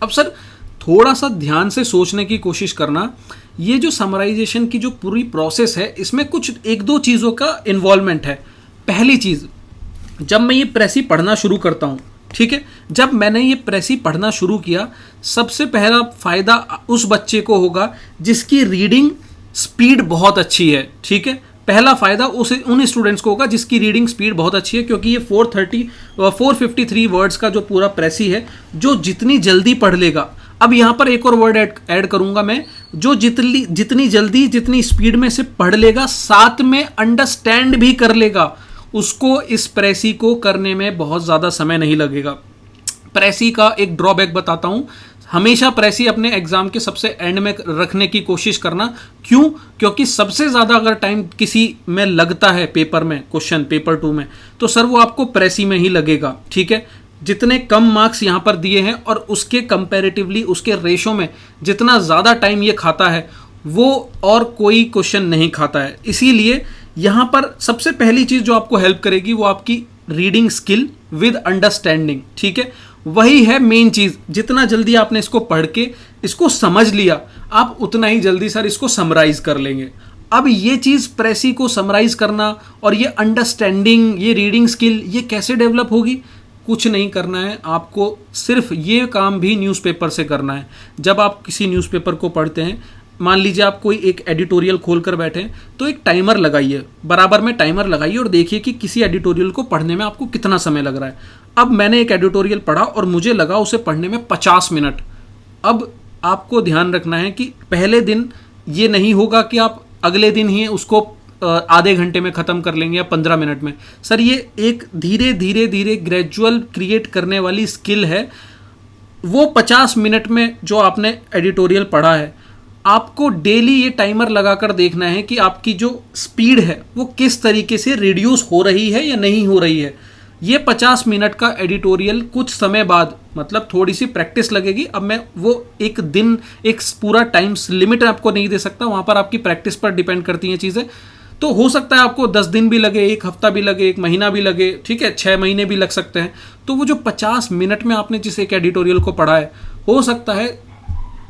A: अब सर थोड़ा सा ध्यान से सोचने की कोशिश करना, ये जो समराइजेशन की जो पूरी प्रोसेस है, इसमें कुछ 1-2 चीज़ों का इन्वॉल्वमेंट है। पहली चीज़, जब मैं ये प्रेसी पढ़ना शुरू करता हूँ, ठीक है, जब मैंने ये प्रेसी पढ़ना शुरू किया, सबसे पहला फायदा उस बच्चे को होगा जिसकी रीडिंग स्पीड बहुत अच्छी है, ठीक है। पहला फायदा उन स्टूडेंट्स को होगा जिसकी रीडिंग स्पीड बहुत अच्छी है, क्योंकि ये 453 वर्ड्स का जो पूरा प्रेसी है, जो जितनी जल्दी पढ़ लेगा। अब यहाँ पर एक और वर्ड ऐड करूंगा मैं, जो जितनी जल्दी, जितनी स्पीड में से पढ़ लेगा, साथ में अंडरस्टैंड भी कर लेगा, उसको इस प्रेसी को करने में बहुत ज़्यादा समय नहीं लगेगा। प्रेसी का एक ड्रॉबैक बताता हूँ, हमेशा प्रेसी अपने एग्जाम के सबसे एंड में रखने की कोशिश करना। क्यों? क्योंकि सबसे ज़्यादा अगर टाइम किसी में लगता है पेपर में, क्वेश्चन पेपर 2 में, तो सर वो आपको प्रेसी में ही लगेगा, ठीक है। जितने कम मार्क्स यहाँ पर दिए हैं और उसके कंपैरेटिवली, उसके रेशो में जितना ज़्यादा टाइम ये खाता है, वो और कोई क्वेश्चन नहीं खाता है। इसीलिए यहाँ पर सबसे पहली चीज़ जो आपको हेल्प करेगी वो आपकी रीडिंग स्किल विद अंडरस्टैंडिंग, ठीक है। वही है मेन चीज़। जितना जल्दी आपने इसको पढ़ के इसको समझ लिया, आप उतना ही जल्दी सर इसको समराइज कर लेंगे। अब ये चीज़ प्रेसी को समराइज करना और ये अंडरस्टैंडिंग, ये रीडिंग स्किल, ये कैसे डेवलप होगी? कुछ नहीं करना है आपको, सिर्फ ये काम भी न्यूज़पेपर से करना है। जब आप किसी न्यूज़पेपर को पढ़ते हैं, मान लीजिए आप कोई एक एडिटोरियल खोल कर बैठे हैं, तो एक टाइमर लगाइए, बराबर में टाइमर लगाइए और देखिए कि किसी एडिटोरियल को पढ़ने में आपको कितना समय लग रहा है। अब मैंने एक एडिटोरियल पढ़ा और मुझे लगा उसे पढ़ने में 50 मिनट। अब आपको ध्यान रखना है कि पहले दिन ये नहीं होगा कि आप अगले दिन ही उसको आधे घंटे में ख़त्म कर लेंगे या 15 मिनट में। सर ये एक धीरे धीरे धीरे ग्रेजुअल क्रिएट करने वाली स्किल है। वो 50 मिनट में जो आपने एडिटोरियल पढ़ा है, आपको डेली ये टाइमर लगाकर देखना है कि आपकी जो स्पीड है वो किस तरीके से रिड्यूस हो रही है या नहीं हो रही है। ये 50 मिनट का एडिटोरियल कुछ समय बाद, मतलब थोड़ी सी प्रैक्टिस लगेगी। अब मैं वो एक दिन एक पूरा टाइम लिमिट आपको नहीं दे सकता, वहाँ पर आपकी प्रैक्टिस पर डिपेंड करती हैं चीज़ें। तो हो सकता है आपको 10 दिन भी लगे, एक हफ्ता भी लगे, एक महीना भी लगे, ठीक है, 6 महीने भी लग सकते हैं। तो वो जो 50 मिनट में आपने जिस एक एडिटोरियल को पढ़ा है, हो सकता है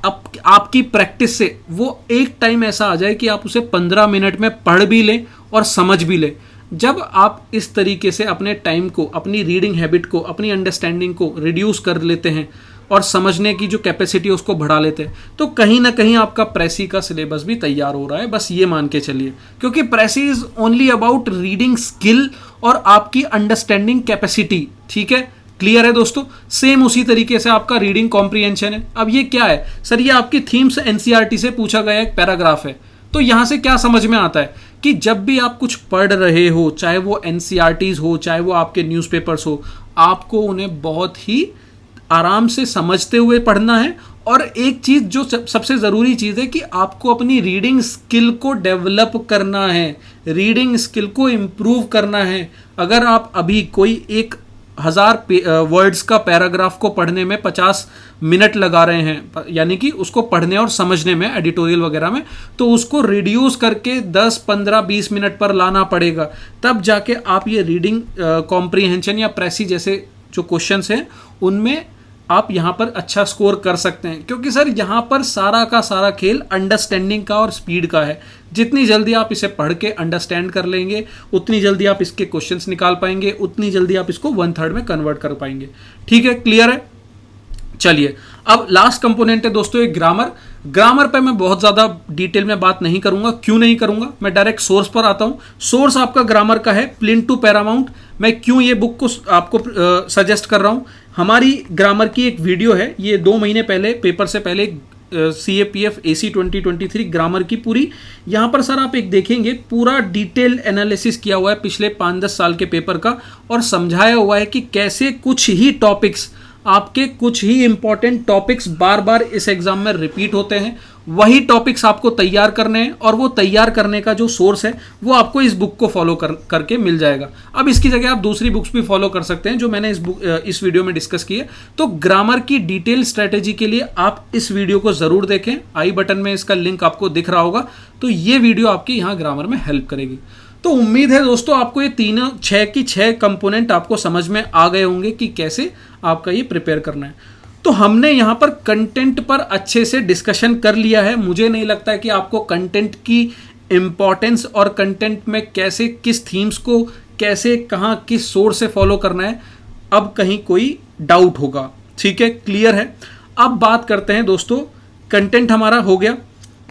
A: आपकी प्रैक्टिस से वो एक टाइम ऐसा आ जाए कि आप उसे 15 मिनट में पढ़ भी लें और समझ भी लें। जब आप इस तरीके से अपने टाइम को, अपनी रीडिंग हैबिट को, अपनी अंडरस्टैंडिंग को रिड्यूस कर लेते हैं और समझने की जो कैपेसिटी है उसको बढ़ा लेते हैं, तो कहीं ना कहीं आपका प्रेसी का सिलेबस भी तैयार हो रहा है, बस ये मान के चलिए। क्योंकि precis is only about reading skill और आपकी अंडरस्टैंडिंग कैपेसिटी, ठीक है, क्लियर है दोस्तों। सेम उसी तरीके से आपका रीडिंग कॉम्प्रिहेंशन है। अब ये क्या है सर, ये आपकी थीम्स एनसीईआरटी से पूछा गया एक पैराग्राफ है। तो यहां से क्या समझ में आता है कि जब भी आप कुछ पढ़ रहे हो, चाहे वो एनसीईआरटीज हो, चाहे वो आपके न्यूज़पेपर्स हो, आपको उन्हें बहुत ही आराम से समझते हुए पढ़ना है। और एक चीज़ जो सबसे ज़रूरी चीज़ है कि आपको अपनी रीडिंग स्किल को डेवलप करना है, रीडिंग स्किल को इम्प्रूव करना है। अगर आप अभी कोई 1000 वर्ड्स का पैराग्राफ को पढ़ने में 50 मिनट लगा रहे हैं, यानी कि उसको पढ़ने और समझने में एडिटोरियल वगैरह में, तो उसको रिड्यूस करके 10, 15, 20 मिनट पर लाना पड़ेगा। तब जाके आप ये रीडिंग कॉम्प्रिहेंशन या प्रेसी जैसे जो क्वेश्चंस हैं उनमें आप यहाँ पर अच्छा स्कोर कर सकते हैं। क्योंकि सर यहाँ पर सारा का सारा खेल अंडरस्टैंडिंग का और स्पीड का है। जितनी जल्दी आप इसे पढ़ के अंडरस्टैंड कर लेंगे, उतनी जल्दी आप इसके क्वेश्चंस निकाल पाएंगे, उतनी जल्दी आप इसको 1/3 में कन्वर्ट कर पाएंगे। ठीक है, क्लियर है। चलिए, अब लास्ट कंपोनेंट है दोस्तों एक ग्रामर। ग्रामर पे मैं बहुत ज़्यादा डिटेल में बात नहीं करूंगा। क्यों नहीं करूंगा, मैं डायरेक्ट सोर्स पर आता हूँ। सोर्स आपका ग्रामर का है प्लिंट टू पैरामाउंट। मैं क्यों ये बुक को आपको सजेस्ट कर रहा हूँ, हमारी ग्रामर की एक वीडियो है, ये 2 महीने पहले पेपर से पहले CAPF AC 2023 ग्रामर की पूरी, यहाँ पर सर आप एक देखेंगे पूरा डिटेल एनालिसिस किया हुआ है पिछले 5-10 साल के पेपर का, और समझाया हुआ है कि कैसे कुछ ही टॉपिक्स, आपके कुछ ही इंपॉर्टेंट टॉपिक्स बार बार इस एग्जाम में रिपीट होते हैं। वही टॉपिक्स आपको तैयार करने हैं, और वो तैयार करने का जो सोर्स है वो आपको इस बुक को फॉलो करके मिल जाएगा। अब इसकी जगह आप दूसरी बुक्स भी फॉलो कर सकते हैं जो मैंने इस वीडियो में डिस्कस की है। तो ग्रामर की डिटेल स्ट्रेटेजी के लिए आप इस वीडियो को ज़रूर देखें। आई बटन में इसका लिंक आपको दिख रहा होगा। तो ये वीडियो आपकी यहाँ ग्रामर में हेल्प करेगी। तो उम्मीद है दोस्तों आपको ये 6 कंपोनेंट आपको समझ में आ गए होंगे कि कैसे आपका ये प्रिपेयर करना है। तो हमने यहाँ पर कंटेंट पर अच्छे से डिस्कशन कर लिया है। मुझे नहीं लगता है कि आपको कंटेंट की इम्पॉर्टेंस और कंटेंट में कैसे किस थीम्स को कैसे कहाँ किस सोर्स से फॉलो करना है अब कहीं कोई डाउट होगा। ठीक है, क्लियर है। अब बात करते हैं दोस्तों, कंटेंट हमारा हो गया।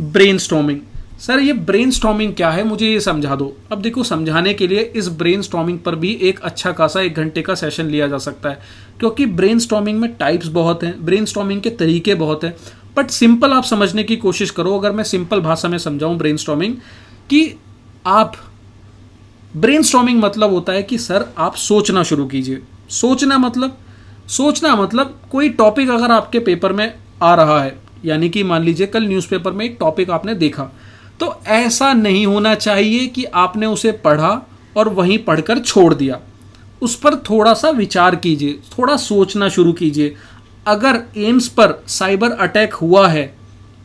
A: ब्रेनस्टॉर्मिंग, सर ये ब्रेनस्टॉर्मिंग क्या है, मुझे ये समझा दो। अब देखो, समझाने के लिए इस ब्रेनस्टॉर्मिंग पर भी एक अच्छा खासा 1 घंटे का सेशन लिया जा सकता है, क्योंकि ब्रेनस्टॉर्मिंग में टाइप्स बहुत हैं, ब्रेनस्टॉर्मिंग के तरीके बहुत हैं। बट सिंपल आप समझने की कोशिश करो। अगर मैं सिंपल भाषा में समझाऊं ब्रेनस्टॉर्मिंग, कि आप ब्रेनस्टॉर्मिंग मतलब होता है कि सर आप सोचना शुरू कीजिए। सोचना मतलब कोई टॉपिक अगर आपके पेपर में आ रहा है, यानी कि मान लीजिए कल न्यूज़पेपर में एक टॉपिक आपने देखा, तो ऐसा नहीं होना चाहिए कि आपने उसे पढ़ा और वहीं पढ़कर छोड़ दिया। उस पर थोड़ा सा विचार कीजिए, थोड़ा सोचना शुरू कीजिए। अगर एम्स पर साइबर अटैक हुआ है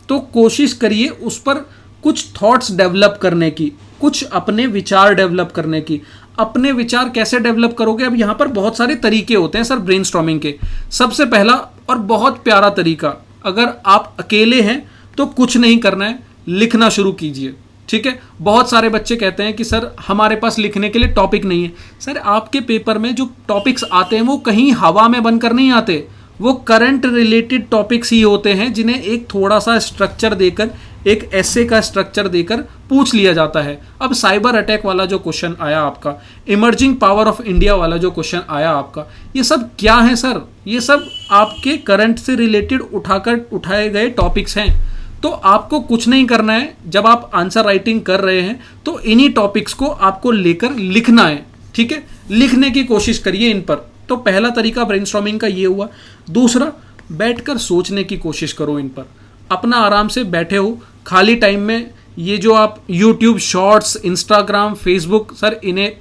A: तो कोशिश करिए उस पर कुछ थॉट्स डेवलप करने की, कुछ अपने विचार डेवलप करने की। अपने विचार कैसे डेवलप करोगे, अब यहाँ पर बहुत सारे तरीके होते हैं सर ब्रेनस्टॉर्मिंग के। सबसे पहला और बहुत प्यारा तरीका, अगर आप अकेले हैं तो कुछ नहीं करना है, लिखना शुरू कीजिए। ठीक है, बहुत सारे बच्चे कहते हैं कि सर हमारे पास लिखने के लिए टॉपिक नहीं है। सर आपके पेपर में जो टॉपिक्स आते हैं वो कहीं हवा में बनकर नहीं आते, वो करंट रिलेटेड टॉपिक्स ही होते हैं, जिन्हें एक थोड़ा सा स्ट्रक्चर देकर, एक ऐसे का स्ट्रक्चर देकर पूछ लिया जाता है। अब साइबर अटैक वाला जो क्वेश्चन आया आपका, इमर्जिंग पावर ऑफ इंडिया वाला जो क्वेश्चन आया आपका, ये सब क्या है सर? ये सब आपके करंट से रिलेटेड उठाए गए टॉपिक्स हैं। तो आपको कुछ नहीं करना है, जब आप आंसर राइटिंग कर रहे हैं तो इन्हीं टॉपिक्स को आपको लेकर लिखना है, ठीक है? लिखने की कोशिश करिए इन पर। तो पहला तरीका ब्रेनस्टॉर्मिंग का ये हुआ। दूसरा, बैठकर सोचने की कोशिश करो इन पर। अपना आराम से बैठे हो खाली टाइम में, ये जो आप YouTube shorts, Instagram, Facebook, sir इन्हें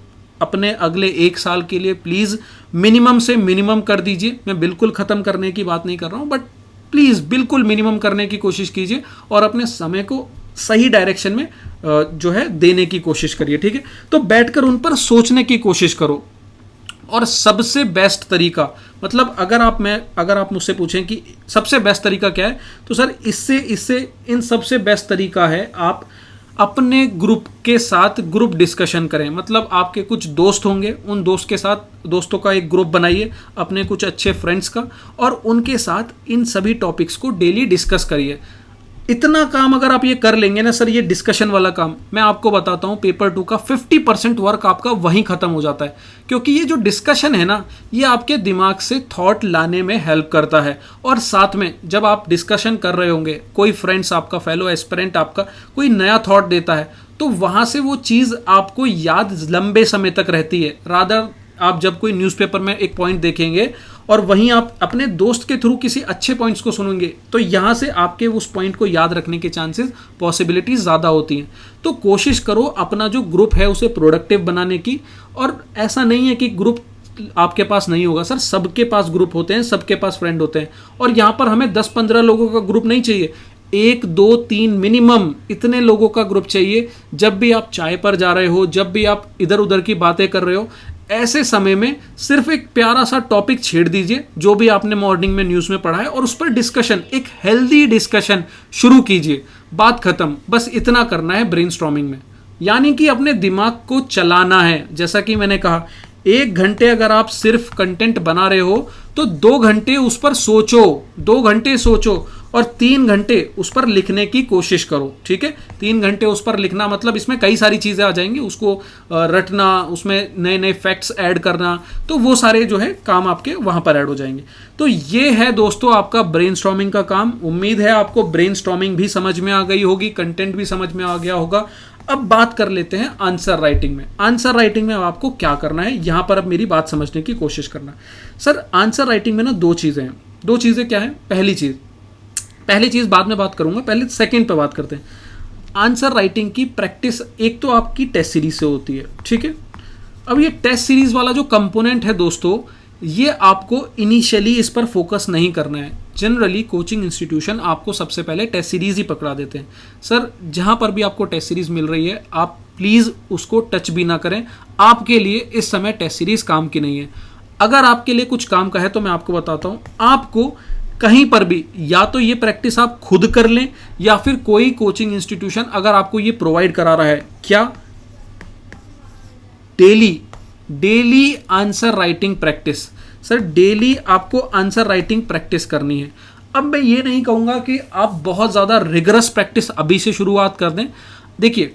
A: अपने अगले 1 साल के लिए प्लीज़ मिनिमम से मिनिमम कर दीजिए। मैं बिल्कुल ख़त्म करने की बात नहीं कर रहा हूँ, बट प्लीज़ बिल्कुल मिनिमम करने की कोशिश कीजिए और अपने समय को सही डायरेक्शन में जो है देने की कोशिश करिए, ठीक है? तो बैठकर उन पर सोचने की कोशिश करो। और सबसे बेस्ट तरीका, मतलब अगर आप मुझसे पूछें कि सबसे बेस्ट तरीका क्या है, तो सर इससे इन सबसे बेस्ट तरीका है आप अपने ग्रुप के साथ ग्रुप डिस्कशन करें। मतलब आपके कुछ दोस्त होंगे, उन दोस्तों का एक ग्रुप बनाइए, अपने कुछ अच्छे फ्रेंड्स का, और उनके साथ इन सभी टॉपिक्स को डेली डिस्कस करिए। इतना काम अगर आप ये कर लेंगे ना सर, ये डिस्कशन वाला काम, मैं आपको बताता हूँ पेपर 2 का 50% वर्क आपका वहीं ख़त्म हो जाता है। क्योंकि ये जो डिस्कशन है ना, ये आपके दिमाग से थॉट लाने में हेल्प करता है। और साथ में जब आप डिस्कशन कर रहे होंगे, कोई फ्रेंड्स आपका, फेलो एस्पिरेंट आपका कोई नया थॉट देता है, तो वहाँ से वो चीज़ आपको याद लंबे समय तक रहती है। रादर आप जब कोई न्यूज़पेपर में एक पॉइंट देखेंगे और वहीं आप अपने दोस्त के थ्रू किसी अच्छे पॉइंट्स को सुनेंगे, तो यहाँ से आपके उस पॉइंट को याद रखने के चांसेस, पॉसिबिलिटीज ज़्यादा होती हैं। तो कोशिश करो अपना जो ग्रुप है उसे प्रोडक्टिव बनाने की। और ऐसा नहीं है कि ग्रुप आपके पास नहीं होगा सर, सबके पास ग्रुप होते हैं, सबके पास फ्रेंड होते हैं। और यहाँ पर हमें 10-15 लोगों का ग्रुप नहीं चाहिए, 1, 2, 3 मिनिमम इतने लोगों का ग्रुप चाहिए। जब भी आप चाय पर जा रहे हो, जब भी आप इधर उधर की बातें कर रहे हो, ऐसे समय में सिर्फ एक प्यारा सा टॉपिक छेड़ दीजिए जो भी आपने मॉर्निंग में न्यूज़ में पढ़ा है, और उस पर डिस्कशन, एक हेल्दी डिस्कशन शुरू कीजिए। बात खत्म। बस इतना करना है ब्रेनस्टॉर्मिंग में, यानी कि अपने दिमाग को चलाना है। जैसा कि मैंने कहा, 1 घंटे अगर आप सिर्फ कंटेंट बना रहे हो तो 2 घंटे उस पर सोचो, 2 घंटे सोचो, और 3 घंटे उस पर लिखने की कोशिश करो, ठीक है? 3 घंटे उस पर लिखना, मतलब इसमें कई सारी चीज़ें आ जाएंगी, उसको रटना, उसमें नए नए फैक्ट्स ऐड करना, तो वो सारे जो है काम आपके वहाँ पर ऐड हो जाएंगे। तो ये है दोस्तों आपका ब्रेनस्टॉर्मिंग का काम। उम्मीद है आपको ब्रेनस्टॉर्मिंग भी समझ में आ गई होगी, कंटेंट भी समझ में आ गया होगा। अब बात कर लेते हैं आंसर राइटिंग में। आंसर राइटिंग में अब आपको क्या करना है, यहाँ पर अब मेरी बात समझने की कोशिश करना। सर आंसर राइटिंग में ना 2 चीज़ें हैं। 2 चीज़ें क्या है? पहली चीज़ बाद में बात करूंगा, पहले सेकंड पे बात करते हैं। आंसर राइटिंग की प्रैक्टिस एक तो आपकी टेस्ट सीरीज से होती है, ठीक है? अब ये टेस्ट सीरीज वाला जो कंपोनेंट है दोस्तों, ये आपको इनिशियली इस पर फोकस नहीं करना है। जनरली कोचिंग इंस्टीट्यूशन आपको सबसे पहले टेस्ट सीरीज ही पकड़ा देते हैं। सर जहाँ पर भी आपको टेस्ट सीरीज मिल रही है, आप प्लीज़ उसको टच भी ना करें। आपके लिए इस समय टेस्ट सीरीज काम की नहीं है। अगर आपके लिए कुछ काम का है तो मैं आपको बताता हूँ, आपको कहीं पर भी या तो ये प्रैक्टिस आप खुद कर लें, या फिर कोई कोचिंग इंस्टीट्यूशन अगर आपको ये प्रोवाइड करा रहा है, क्या, daily answer writing practice. Sir daily आपको आंसर राइटिंग प्रैक्टिस करनी है। अब मैं ये नहीं कहूँगा कि आप बहुत ज़्यादा रिगरस प्रैक्टिस अभी से शुरुआत कर दें। देखिए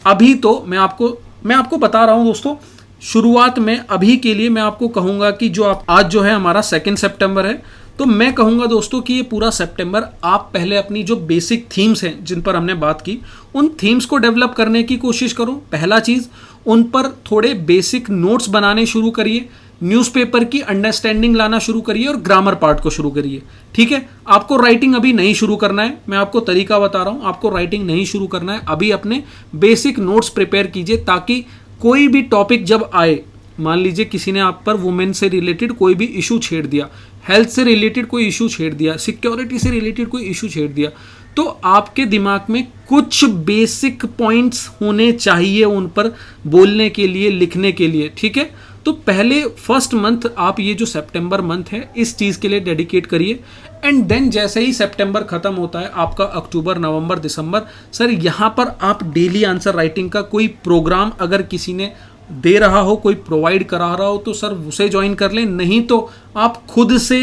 A: अभी तो मैं आपको बता रहा हूँ दोस्तों, शुरुआत में अभी के लिए मैं आपको कहूँगा कि जो आप आज जो है हमारा 2 सितंबर है, तो मैं कहूँगा दोस्तों कि ये पूरा सितंबर आप पहले अपनी जो बेसिक थीम्स हैं जिन पर हमने बात की, उन थीम्स को डेवलप करने की कोशिश करो। पहला चीज़, उन पर थोड़े बेसिक नोट्स बनाने शुरू करिए, न्यूज़पेपर की अंडरस्टैंडिंग लाना शुरू करिए और ग्रामर पार्ट को शुरू करिए, ठीक है? आपको राइटिंग अभी नहीं शुरू करना है, मैं आपको तरीका बता रहा हूँ, आपको राइटिंग नहीं शुरू करना है। अभी अपने बेसिक नोट्स प्रिपेयर कीजिए, ताकि कोई भी टॉपिक जब आए, मान लीजिए किसी ने आप पर वुमेन से रिलेटेड कोई भी इशू छेड़ दिया, हेल्थ से रिलेटेड कोई इशू छेड़ दिया, सिक्योरिटी से रिलेटेड कोई इशू छेड़ दिया, तो आपके दिमाग में कुछ बेसिक पॉइंट्स होने चाहिए उन पर बोलने के लिए, लिखने के लिए, ठीक है? तो पहले फर्स्ट मंथ आप ये जो सितंबर मंथ है इस चीज़ के लिए डेडिकेट करिए। एंड देन जैसे ही सितंबर खत्म होता है, आपका अक्टूबर, नवंबर, दिसंबर, सर यहाँ पर आप डेली आंसर राइटिंग का कोई प्रोग्राम अगर किसी ने दे रहा हो, कोई प्रोवाइड करा रहा हो तो सर उसे ज्वाइन कर लें, नहीं तो आप खुद से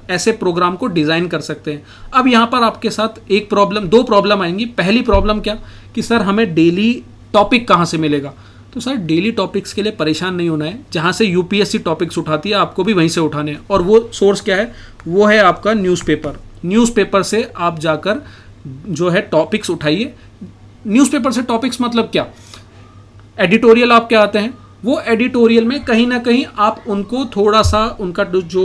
A: ऐसे प्रोग्राम को डिज़ाइन कर सकते हैं। अब यहाँ पर आपके साथ दो प्रॉब्लम आएंगी। पहली प्रॉब्लम क्या कि सर हमें डेली टॉपिक कहाँ से मिलेगा। तो सर डेली टॉपिक्स के लिए परेशान नहीं होना है, जहाँ से यूपीएससी टॉपिक्स उठाती है आपको भी वहीं से उठाने हैं। और वो सोर्स क्या है, वो है आपका न्यूज़पेपर से आप जाकर जो है टॉपिक्स उठाइए। न्यूज़पेपर से टॉपिक्स मतलब क्या, एडिटोरियल आपके आते हैं, वो एडिटोरियल में कहीं ना कहीं आप उनको थोड़ा सा उनका जो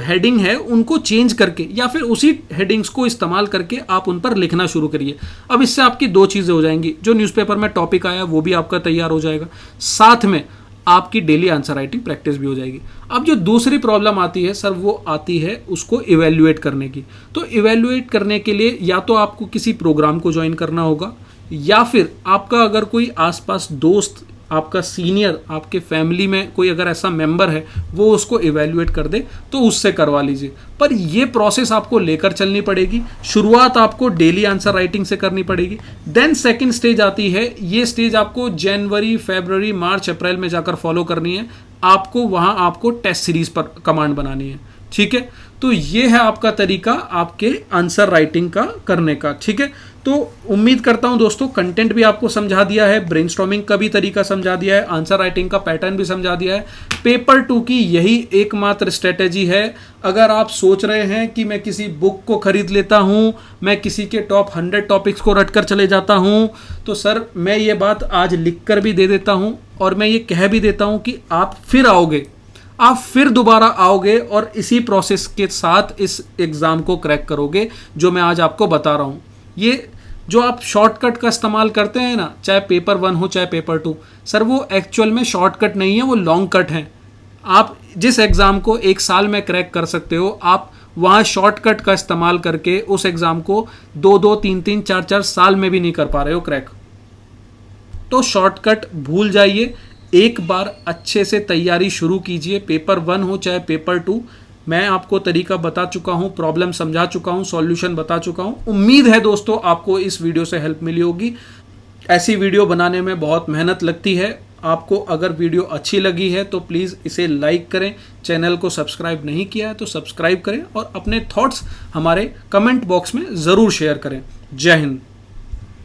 A: हेडिंग है उनको चेंज करके या फिर उसी हेडिंग्स को इस्तेमाल करके आप उन पर लिखना शुरू करिए। अब इससे आपकी दो चीज़ें हो जाएंगी, जो न्यूज़पेपर में टॉपिक आया वो भी आपका तैयार हो जाएगा, साथ में आपकी डेली आंसर राइटिंग प्रैक्टिस भी हो जाएगी। अब जो दूसरी प्रॉब्लम आती है सर, वो आती है उसको इवेल्युएट करने की। तो इवेल्युएट करने के लिए या तो आपको किसी प्रोग्राम को ज्वाइन करना होगा, या फिर आपका अगर कोई आसपास दोस्त, आपका सीनियर, आपके फैमिली में कोई अगर ऐसा मेंबर है वो उसको इवेल्युएट कर दे तो उससे करवा लीजिए। पर ये प्रोसेस आपको लेकर चलनी पड़ेगी। शुरुआत आपको डेली आंसर राइटिंग से करनी पड़ेगी। देन सेकंड स्टेज आती है, ये स्टेज आपको जनवरी, फरवरी, मार्च, अप्रैल में जाकर फॉलो करनी है। आपको टेस्ट सीरीज पर कमांड बनानी है, ठीक है। तो ये है आपका तरीका आपके आंसर राइटिंग का करने का, ठीक है। तो उम्मीद करता हूं दोस्तों कंटेंट भी आपको समझा दिया है, ब्रेनस्टॉर्मिंग का भी तरीका समझा दिया है, आंसर राइटिंग का पैटर्न भी समझा दिया है। पेपर 2 की यही एकमात्र स्ट्रेटेजी है। अगर आप सोच रहे हैं कि मैं किसी बुक को खरीद लेता हूं, मैं किसी के टॉप 100 टॉपिक्स को रटकर चले जाता हूं, तो सर मैं ये बात आज लिख कर भी दे देता हूं और मैं ये कह भी देता हूं कि आप फिर दोबारा आओगे और इसी प्रोसेस के साथ इस एग्ज़ाम को क्रैक करोगे जो मैं आज आपको बता रहा हूँ। ये जो आप शॉर्टकट का इस्तेमाल करते हैं ना, चाहे पेपर 1 हो चाहे पेपर 2, सर वो एक्चुअल में शॉर्टकट नहीं है, वो लॉन्ग कट है। आप जिस एग्ज़ाम को 1 साल में क्रैक कर सकते हो, आप वहाँ शॉर्टकट का इस्तेमाल करके उस एग्ज़ाम को 2-2, 3-3, 4-4 साल में भी नहीं कर पा रहे हो क्रैक। तो शॉर्टकट भूल जाइए, एक बार अच्छे से तैयारी शुरू कीजिए। पेपर 1 हो चाहे पेपर 2, मैं आपको तरीका बता चुका हूं, प्रॉब्लम समझा चुका हूं, सॉल्यूशन बता चुका हूं। उम्मीद है दोस्तों आपको इस वीडियो से हेल्प मिली होगी। ऐसी वीडियो बनाने में बहुत मेहनत लगती है। आपको अगर वीडियो अच्छी लगी है तो प्लीज़ इसे लाइक करें, चैनल को सब्सक्राइब नहीं किया है तो सब्सक्राइब करें और अपने थॉट्स हमारे कमेंट बॉक्स में ज़रूर शेयर करें। जय हिंद।